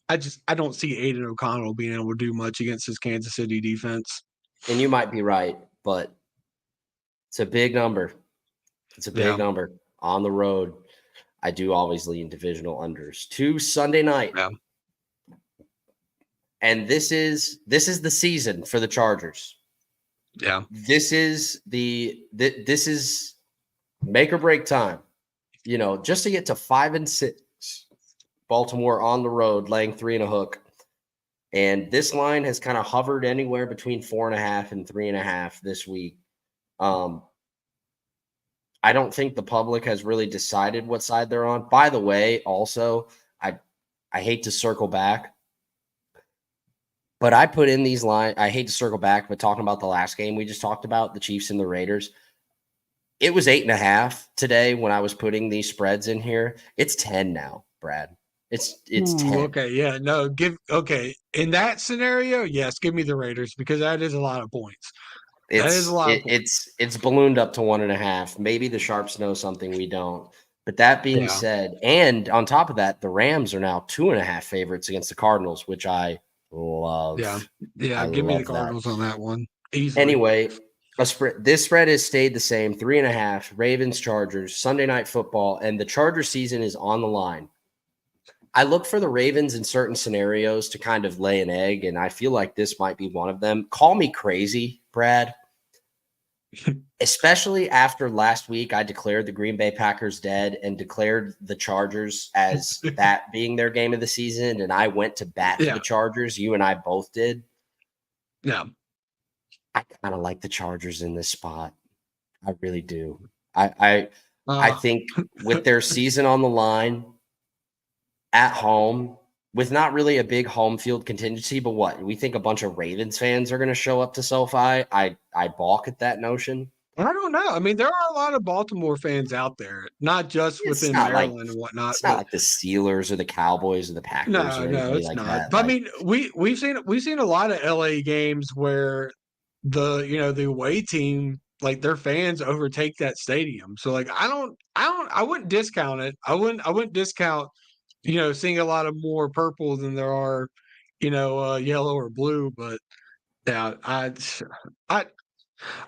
I don't see Aiden O'Connell being able to do much against his Kansas City defense. And you might be right, but it's a big number. It's a big number on the road. I do always lean divisional unders. To Sunday night. Yeah. And this is the season for the Chargers. Yeah. This is make or break time. Just to get to 5-6. Baltimore on the road, laying 3 and a hook. And this line has kind of hovered anywhere between 4.5 and 3.5 this week. I don't think the public has really decided what side they're on. By the way, also, I hate to circle back, but I put in these lines. I hate to circle back, but talking about the last game we just talked about, the Chiefs and the Raiders, it was 8.5 today when I was putting these spreads in here. It's 10 now, Brad. It's 10. Okay, yeah, no, in that scenario, yes, give me the Raiders because that is a lot of points. It's ballooned up to 1.5. Maybe the Sharps know something we don't. But that being said, and on top of that, the Rams are now 2.5 favorites against the Cardinals, which I love. Yeah, give me the Cardinals on that one. Easily. Anyway, this spread has stayed the same, 3.5. Ravens, Chargers, Sunday Night Football, and the Charger season is on the line. I look for the Ravens in certain scenarios to kind of lay an egg, and I feel like this might be one of them. Call me crazy, Brad. Especially after last week, I declared the Green Bay Packers dead and declared the Chargers as that being their game of the season, and I went to bat for the Chargers. You and I both did. Yeah. I kind of like the Chargers in this spot. I really do. I think with their season on the line, at home, with not really a big home field contingency, but what? We think a bunch of Ravens fans are going to show up to SoFi? I balk at that notion. I don't know. I mean, there are a lot of Baltimore fans out there, not just within Maryland and whatnot. It's not like the Steelers or the Cowboys or the Packers or anybody it's like not. that. But I mean, we've seen a lot of LA games where the away team, like their fans overtake that stadium. So like I wouldn't discount it. I wouldn't discount seeing a lot of more purple than there are yellow or blue. But yeah, I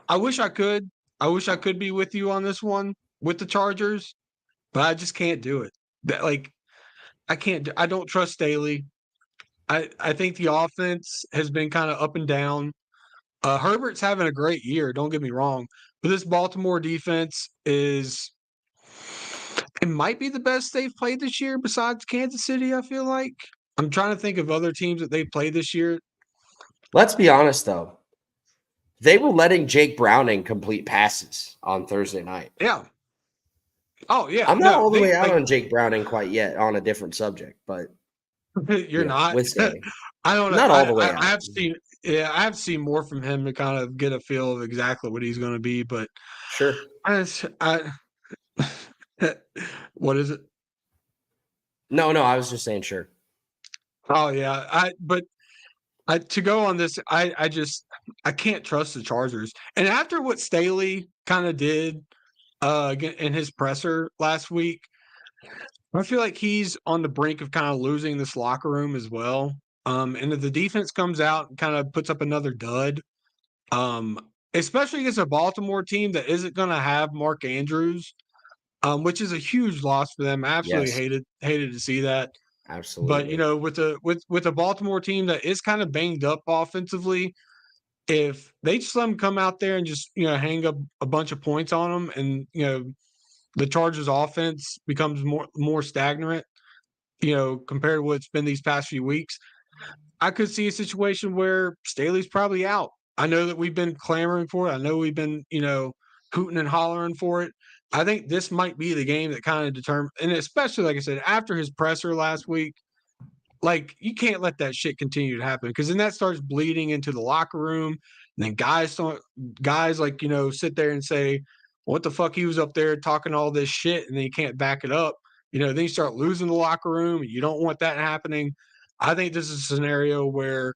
I wish I could. I wish I could be with you on this one with the Chargers, but I just can't do it. Like I can't. I don't trust Staley. I think the offense has been kind of up and down. Herbert's having a great year. Don't get me wrong, but this Baltimore defense it might be the best they've played this year besides Kansas City. I feel like I'm trying to think of other teams that they played this year. Let's be honest, though. They were letting Jake Browning complete passes on Thursday night. Yeah. Oh, yeah. I'm not all the way out on Jake Browning quite yet on a different subject, but you're not. With Staley. I don't know. Not all the way out. I have seen more from him to kind of get a feel of exactly what he's going to be. But sure, what is it? No, I was just saying sure. Oh yeah, to go on this, I can't trust the Chargers. And after what Staley kind of did in his presser last week, I feel like he's on the brink of kind of losing this locker room as well. And if the defense comes out and kind of puts up another dud, especially against a Baltimore team that isn't going to have Mark Andrews, which is a huge loss for them. I absolutely hated to see that. Absolutely. But with a Baltimore team that is kind of banged up offensively, if they just let them come out there and just hang up a bunch of points on them, and the Chargers offense becomes more stagnant, compared to what it's been these past few weeks, I could see a situation where Staley's probably out. I know that we've been clamoring for it. I know we've been, hooting and hollering for it. I think this might be the game that kind of determines, and especially, like I said, after his presser last week, like you can't let that shit continue to happen, because then that starts bleeding into the locker room. And then guys like, sit there and say, what the fuck, he was up there talking all this shit, and then you can't back it up. Then you start losing the locker room, and you don't want that happening. I think this is a scenario where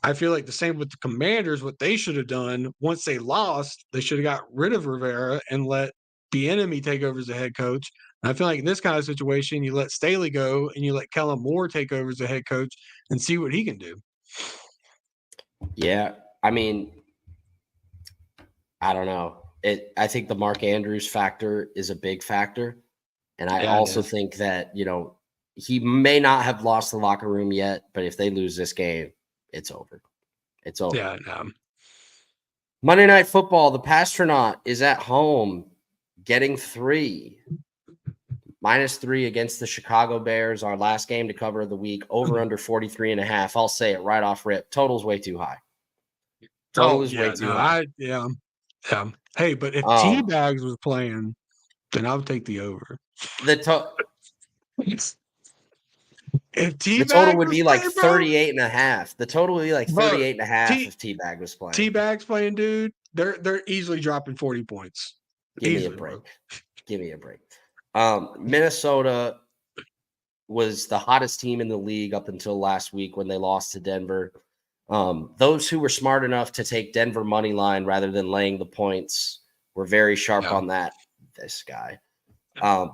I feel like the same with the Commanders. What they should have done once they lost, they should have got rid of Rivera and let Bieniemy take over as the head coach. And I feel like in this kind of situation, you let Staley go and you let Kellen Moore take over as the head coach and see what he can do. Yeah, I mean, I don't know. I think the Mark Andrews factor is a big factor. And I also think that, he may not have lost the locker room yet, but if they lose this game, it's over. It's over. Yeah, no. Monday Night Football, the Pastronaut is at home getting 3. -3 against the Chicago Bears, our last game to cover of the week, over under 43.5. I'll say it right off rip. Total's way too high. Total is way too high. Yeah. Hey, but if T-Bags was playing, then I would take the over. If the total would be like 38.5. The total would be like 38.5 if T-Bag was playing. T-Bag's playing, dude. They're easily dropping 40 points. Give me a break. Give me a break. Minnesota was the hottest team in the league up until last week when they lost to Denver. Those who were smart enough to take Denver money line rather than laying the points were very sharp on that. This guy.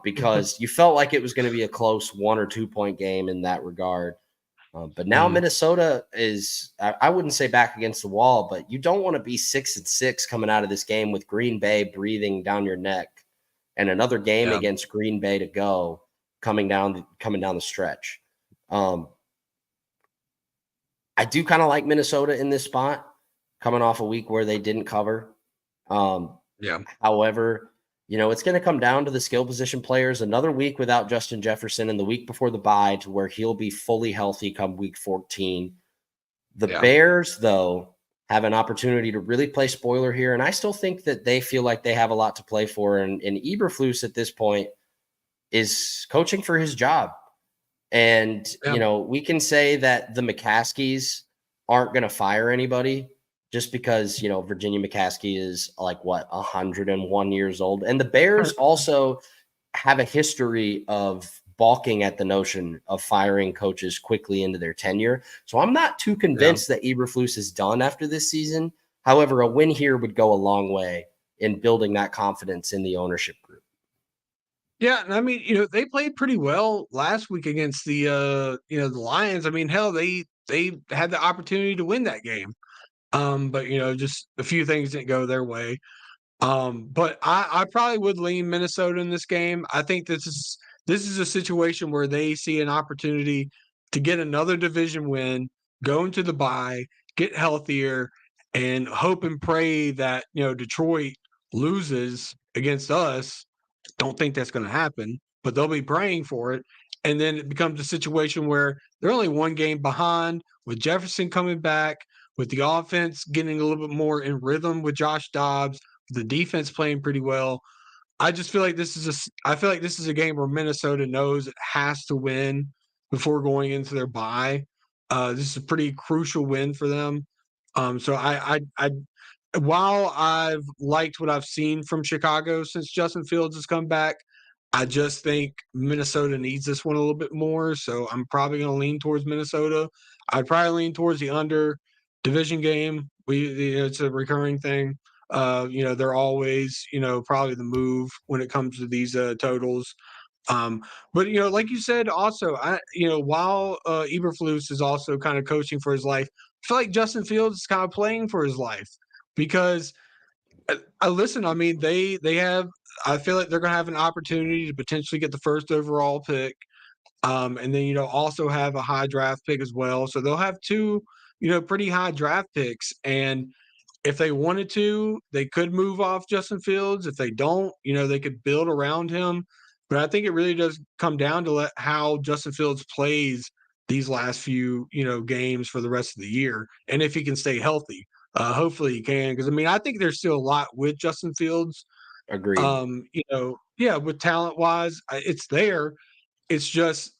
Because you felt like it was going to be a close 1 or 2 point game in that regard. But now Minnesota is, I wouldn't say back against the wall, but you don't want to be 6-6 coming out of this game with Green Bay breathing down your neck and another game against Green Bay to go coming down the stretch. I do kind of like Minnesota in this spot, coming off a week where they didn't cover. However, it's going to come down to the skill position players. Another week without Justin Jefferson, and the week before the bye to where he'll be fully healthy come week 14. The Bears, though, have an opportunity to really play spoiler here, and I still think that they feel like they have a lot to play for. And Eberflus at this point is coaching for his job. And, we can say that the McCaskies aren't going to fire anybody just because, Virginia McCaskey is 101 years old. And the Bears also have a history of balking at the notion of firing coaches quickly into their tenure. So I'm not too convinced that Eberflus is done after this season. However, a win here would go a long way in building that confidence in the ownership group. Yeah, and I mean, they played pretty well last week against the the Lions. I mean, hell, they had the opportunity to win that game. But just a few things didn't go their way. But I probably would lean Minnesota in this game. I think this is a situation where they see an opportunity to get another division win, go into the bye, get healthier, and hope and pray that Detroit loses against us. Don't think that's going to happen, but they'll be praying for it. And then it becomes a situation where they're only one game behind with Jefferson coming back, with the offense getting a little bit more in rhythm with Josh Dobbs, the defense playing pretty well. I just feel like this is a game where Minnesota knows it has to win before going into their bye. This is a pretty crucial win for them. So I while I've liked what I've seen from Chicago since Justin Fields has come back, I just think Minnesota needs this one a little bit more. So I'm probably going to lean towards Minnesota. I'd probably lean towards the under division game. It's a recurring thing. They're always, probably the move when it comes to these totals. But like you said, also, while Eberflus is also kind of coaching for his life, I feel like Justin Fields is kind of playing for his life because I listen. I mean, they have. I feel like they're going to have an opportunity to potentially get the first overall pick, and then also have a high draft pick as well. So they'll have two, pretty high draft picks, and if they wanted to, they could move off Justin Fields. If they don't, they could build around him. But I think it really does come down to how Justin Fields plays these last few, games for the rest of the year, and if he can stay healthy. Hopefully he can, because I mean, I think there's still a lot with Justin Fields. Agreed. Yeah, with talent wise, it's there. It's just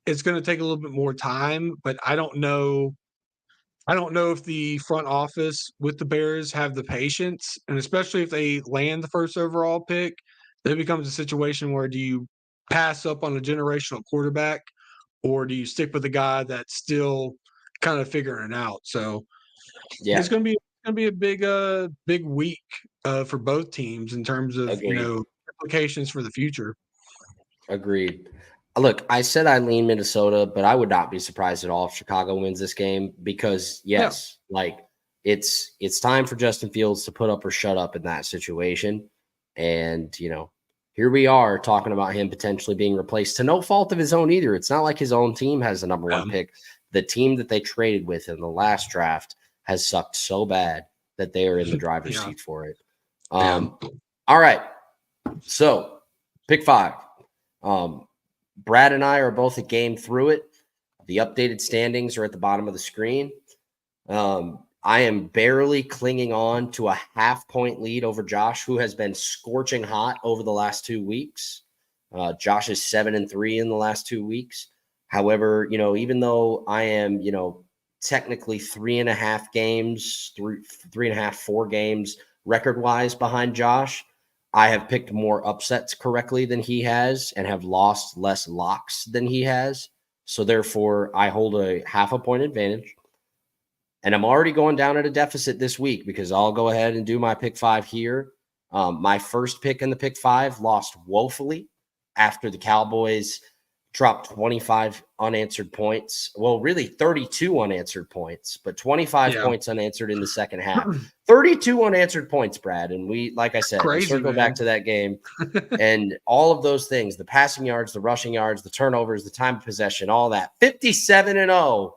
it's going to take a little bit more time, but I don't know. I don't know if the front office with the Bears have the patience, and especially if they land the first overall pick, then it becomes a situation where do you pass up on a generational quarterback, or do you stick with the guy that's still kind of figuring it out? So Yeah, it's going to be a big week for both teams in terms of agreed. implications for the future. Agreed. Look, I said I lean Minnesota, but I would not be surprised at all if Chicago wins this game because yes, it's time for Justin Fields to put up or shut up in that situation. And, here we are talking about him potentially being replaced to no fault of his own either. It's not like his own team has the number one pick. The team that they traded with in the last draft has sucked so bad that they are in the driver's seat for it. All right. So, pick 5. Brad and I are both a game through it. The updated standings are at the bottom of the screen. I am barely clinging on to a half-point lead over Josh, who has been scorching hot over the last 2 weeks. Josh is 7-3 in the last 2 weeks. However, even though I am, technically 3.5 games, 4 games record-wise behind Josh, I have picked more upsets correctly than he has and have lost less locks than he has. So therefore, I hold a half a point advantage. And I'm already going down at a deficit this week because I'll go ahead and do my pick 5 here. My first pick in the pick 5 lost woefully after the Cowboys dropped 25 unanswered points. Well, really 32 unanswered points, but 25 points unanswered in the second half. 32 unanswered points, Brad. And we, like I said, we circle back to that game and all of those things, the passing yards, the rushing yards, the turnovers, the time of possession, all that. 57-0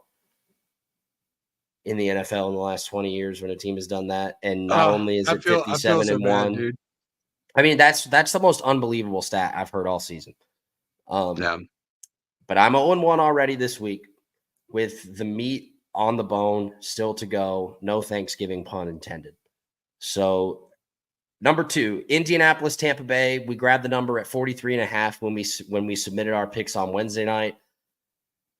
in the NFL in the last 20 years when a team has done that. And not only is it 57-1, I mean, that's the most unbelievable stat I've heard all season. But I'm 0-1 already this week with the meat on the bone still to go. No Thanksgiving pun intended. So number 2, Indianapolis, Tampa Bay. We grabbed the number at 43.5 when we submitted our picks on Wednesday night.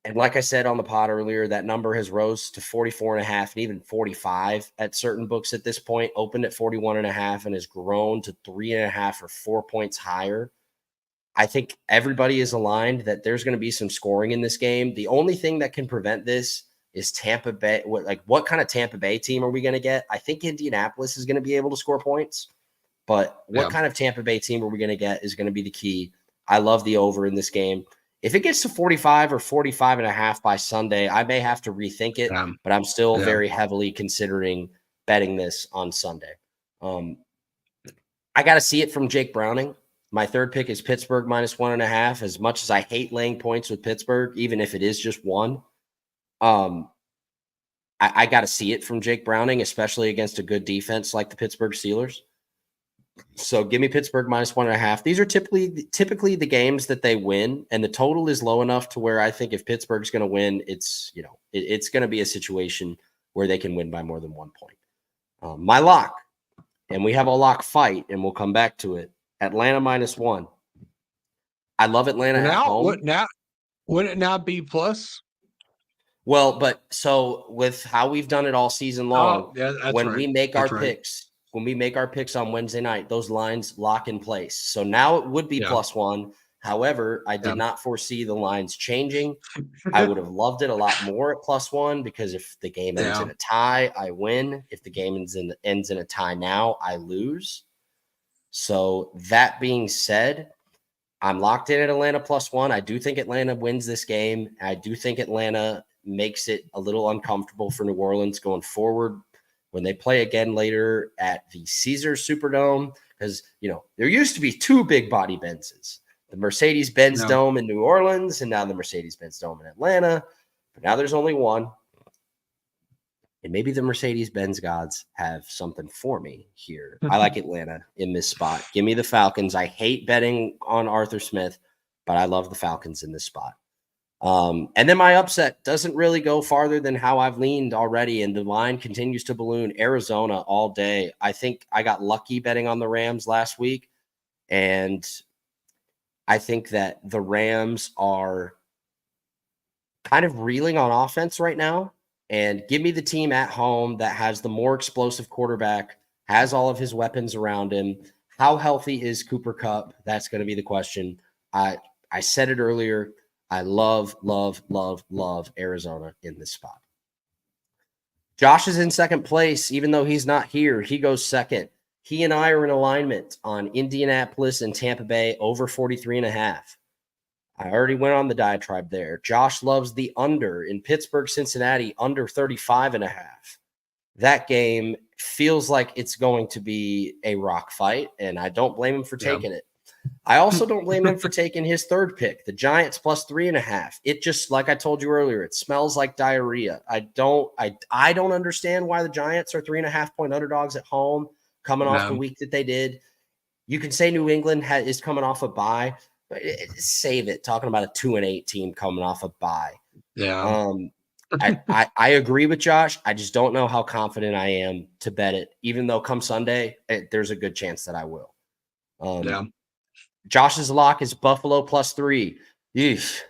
And like I said on the pod earlier, that number has rose to 44.5 and even 45 at certain books at this point, opened at 41.5 and has grown to 3.5 or 4 points higher. I think everybody is aligned that there's going to be some scoring in this game. The only thing that can prevent this is Tampa Bay. What kind of Tampa Bay team are we going to get? I think Indianapolis is going to be able to score points, but what kind of Tampa Bay team are we going to get is going to be the key. I love the over in this game. If it gets to 45 or 45.5 by Sunday, I may have to rethink it, but I'm still very heavily considering betting this on Sunday. I got to see it from Jake Browning. My third pick is Pittsburgh -1.5. As much as I hate laying points with Pittsburgh, even if it is just one, I got to see it from Jake Browning, especially against a good defense like the Pittsburgh Steelers. So give me Pittsburgh -1.5. These are typically the games that they win, and the total is low enough to where I think if Pittsburgh's going to win, it's going to be a situation where they can win by more than 1 point. My lock, and we have a lock fight, and we'll come back to it. Atlanta -1. I love Atlanta at home. Wouldn't it now be plus? Well, but so with how we've done it all season long, when we make our picks on Wednesday night, those lines lock in place. So now it would be +1. However, I did not foresee the lines changing. I would have loved it a lot more at +1 because if the game ends in a tie, I win. If the game ends in a tie now, I lose. So that being said, I'm locked in at Atlanta +1. I do think Atlanta wins this game. I do think Atlanta makes it a little uncomfortable for New Orleans going forward when they play again later at the Caesars Superdome, because there used to be two big body Benzes, the Mercedes-Benz Dome in New Orleans and now the Mercedes-Benz Dome in Atlanta, but now there's only one. And maybe the Mercedes-Benz gods have something for me here. I like Atlanta in this spot. Give me the Falcons. I hate betting on Arthur Smith, but I love the Falcons in this spot. And then my upset doesn't really go farther than how I've leaned already, and the line continues to balloon. Arizona all day. I think I got lucky betting on the Rams last week, and I think that the Rams are kind of reeling on offense right now. And give me the team at home that has the more explosive quarterback, has all of his weapons around him. How healthy is Cooper Kupp? That's going to be the question. I said it earlier. I love Arizona in this spot. Josh is in second place, even though he's not here. He goes second. He and I are in alignment on Indianapolis and Tampa Bay over 43.5. I already went on the diatribe there. Josh loves the under in Pittsburgh, Cincinnati, under 35.5. That game feels like it's going to be a rock fight, and I don't blame him for taking it. I also don't blame him for taking his third pick, the Giants +3.5. It just, like I told you earlier, it smells like diarrhea. I don't understand why the Giants are 3.5-point underdogs at home, coming off the week that they did. You can say New England is coming off a bye. Save it. Talking about a 2-8 team coming off a bye. Yeah. I agree with Josh. I just don't know how confident I am to bet it, even though come Sunday, there's a good chance that I will. Josh's lock is Buffalo +3. Yeesh.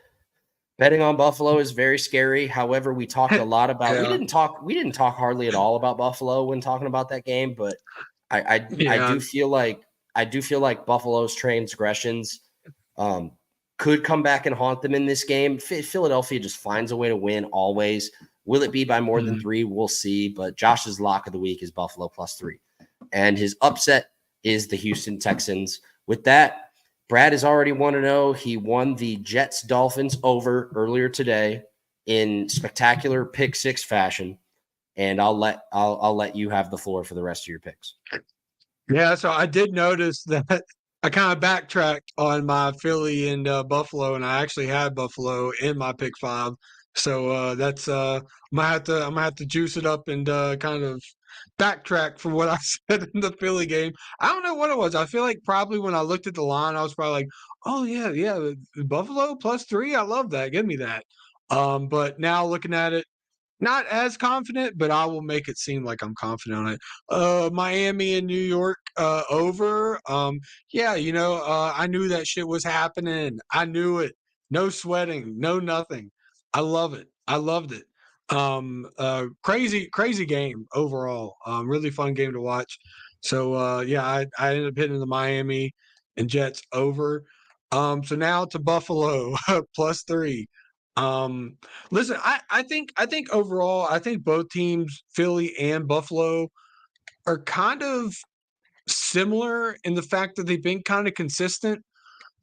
Betting on Buffalo is very scary. However, we talked a lot about we didn't talk hardly at all about Buffalo when talking about that game, but I do feel like Buffalo's transgressions could come back and haunt them in this game. Philadelphia just finds a way to win always. Will it be by more than 3? We'll see. But Josh's lock of the week is Buffalo +3. And his upset is the Houston Texans. With that, Brad is already 1-0. He won the Jets-Dolphins over earlier today in spectacular pick six fashion. And I'll let you have the floor for the rest of your picks. Yeah, so I did notice that I kind of backtracked on my Philly and Buffalo, and I actually had Buffalo in my pick 5. So that's I'm gonna have to juice it up and kind of backtrack from what I said in the Philly game. I don't know what it was. I feel like probably when I looked at the line, I was probably like, "Oh yeah, Buffalo +3. I love that. Give me that." But now looking at it, not as confident, but I will make it seem like I'm confident on it. Miami and New York over. I knew that shit was happening. I knew it. No sweating, no nothing. I love it. I loved it. Crazy game overall. Really fun game to watch. So yeah, I ended up hitting the Miami and Jets over. So now to Buffalo +3. Listen, I think overall, I think both teams, Philly and Buffalo, are kind of similar in the fact that they've been kind of consistent.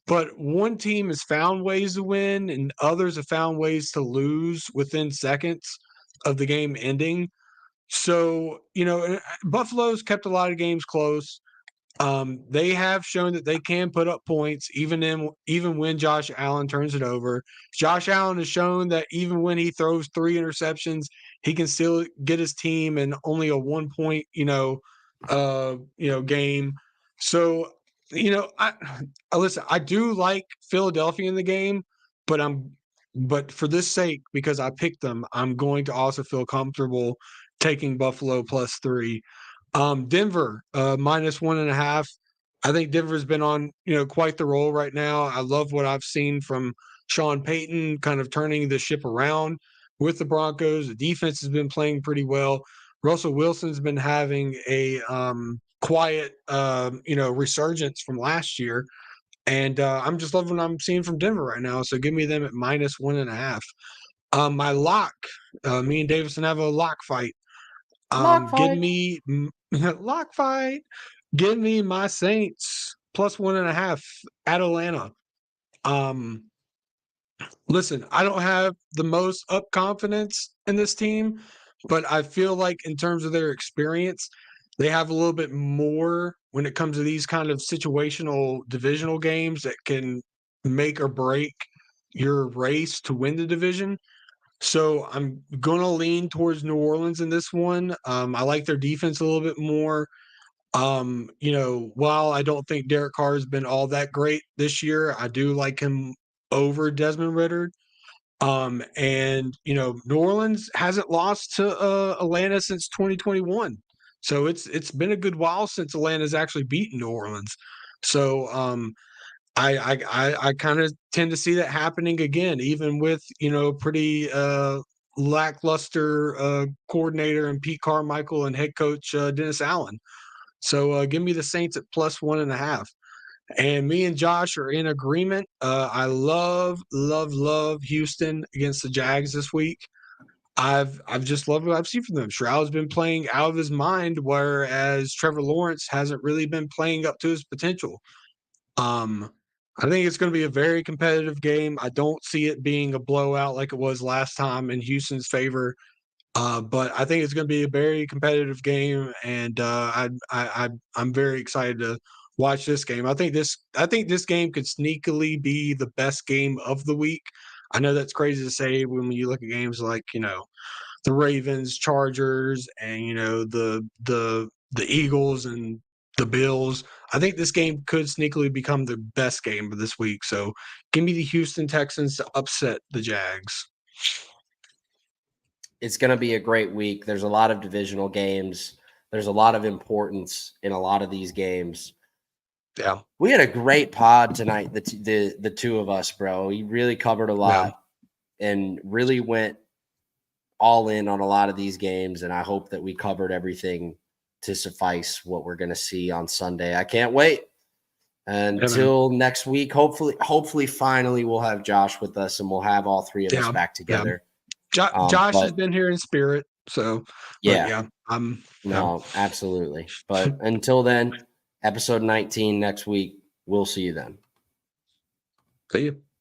But one team has found ways to win, and others have found ways to lose within seconds of the game ending. So, Buffalo's kept a lot of games close. They have shown that they can put up points even when Josh Allen turns it over. Josh Allen has shown that even when he throws 3 interceptions, he can still get his team in only a 1 point, game. So, I listen. I do like Philadelphia in the game, but for this sake, because I picked them, I'm going to also feel comfortable taking Buffalo +3. Denver, -1.5. I think Denver's been on, quite the roll right now. I love what I've seen from Sean Payton, kind of turning the ship around with the Broncos. The defense has been playing pretty well. Russell Wilson's been having a quiet, resurgence from last year, and I'm just loving what I'm seeing from Denver right now. So give me them at -1.5. My lock, me and Davidson have a lock fight. Lock Give fight. me lock fight. Give me my Saints +1.5 at Atlanta. Um, Listen, I don't have the most up confidence in this team, but I feel like in terms of their experience, they have a little bit more when it comes to these kind of situational divisional games that can make or break your race to win the division. So I'm gonna lean towards New Orleans in this one. I like their defense a little bit more. While I don't think Derek Carr has been all that great this year, I do like him over Desmond Ritter. And New Orleans hasn't lost to Atlanta since 2021. So it's been a good while since Atlanta's actually beaten New Orleans. So I kind of tend to see that happening again, even with pretty lackluster coordinator and Pete Carmichael and head coach Dennis Allen. So give me the Saints at +1.5. And me and Josh are in agreement. I love Houston against the Jags this week. I've just loved what I've seen from them. Stroud's been playing out of his mind, whereas Trevor Lawrence hasn't really been playing up to his potential. Um, I think it's going to be a very competitive game. I don't see it being a blowout like it was last time in Houston's favor. But I think it's going to be a very competitive game, and I'm very excited to watch this game. I think this game could sneakily be the best game of the week. I know that's crazy to say when you look at games like the Ravens, Chargers, and the Eagles and the Bills. I think this game could sneakily become the best game of this week. So give me the Houston Texans to upset the Jags. It's going to be a great week. There's a lot of divisional games. There's a lot of importance in a lot of these games. Yeah. We had a great pod tonight, the two of us, bro. We really covered a lot and really went all in on a lot of these games, and I hope that we covered everything to suffice what we're going to see on Sunday. I can't wait until next week. Hopefully, finally, we'll have Josh with us, and we'll have all three of us back together. Josh has been here in spirit, so absolutely. But until then, episode 19 next week. We'll see you then. See you.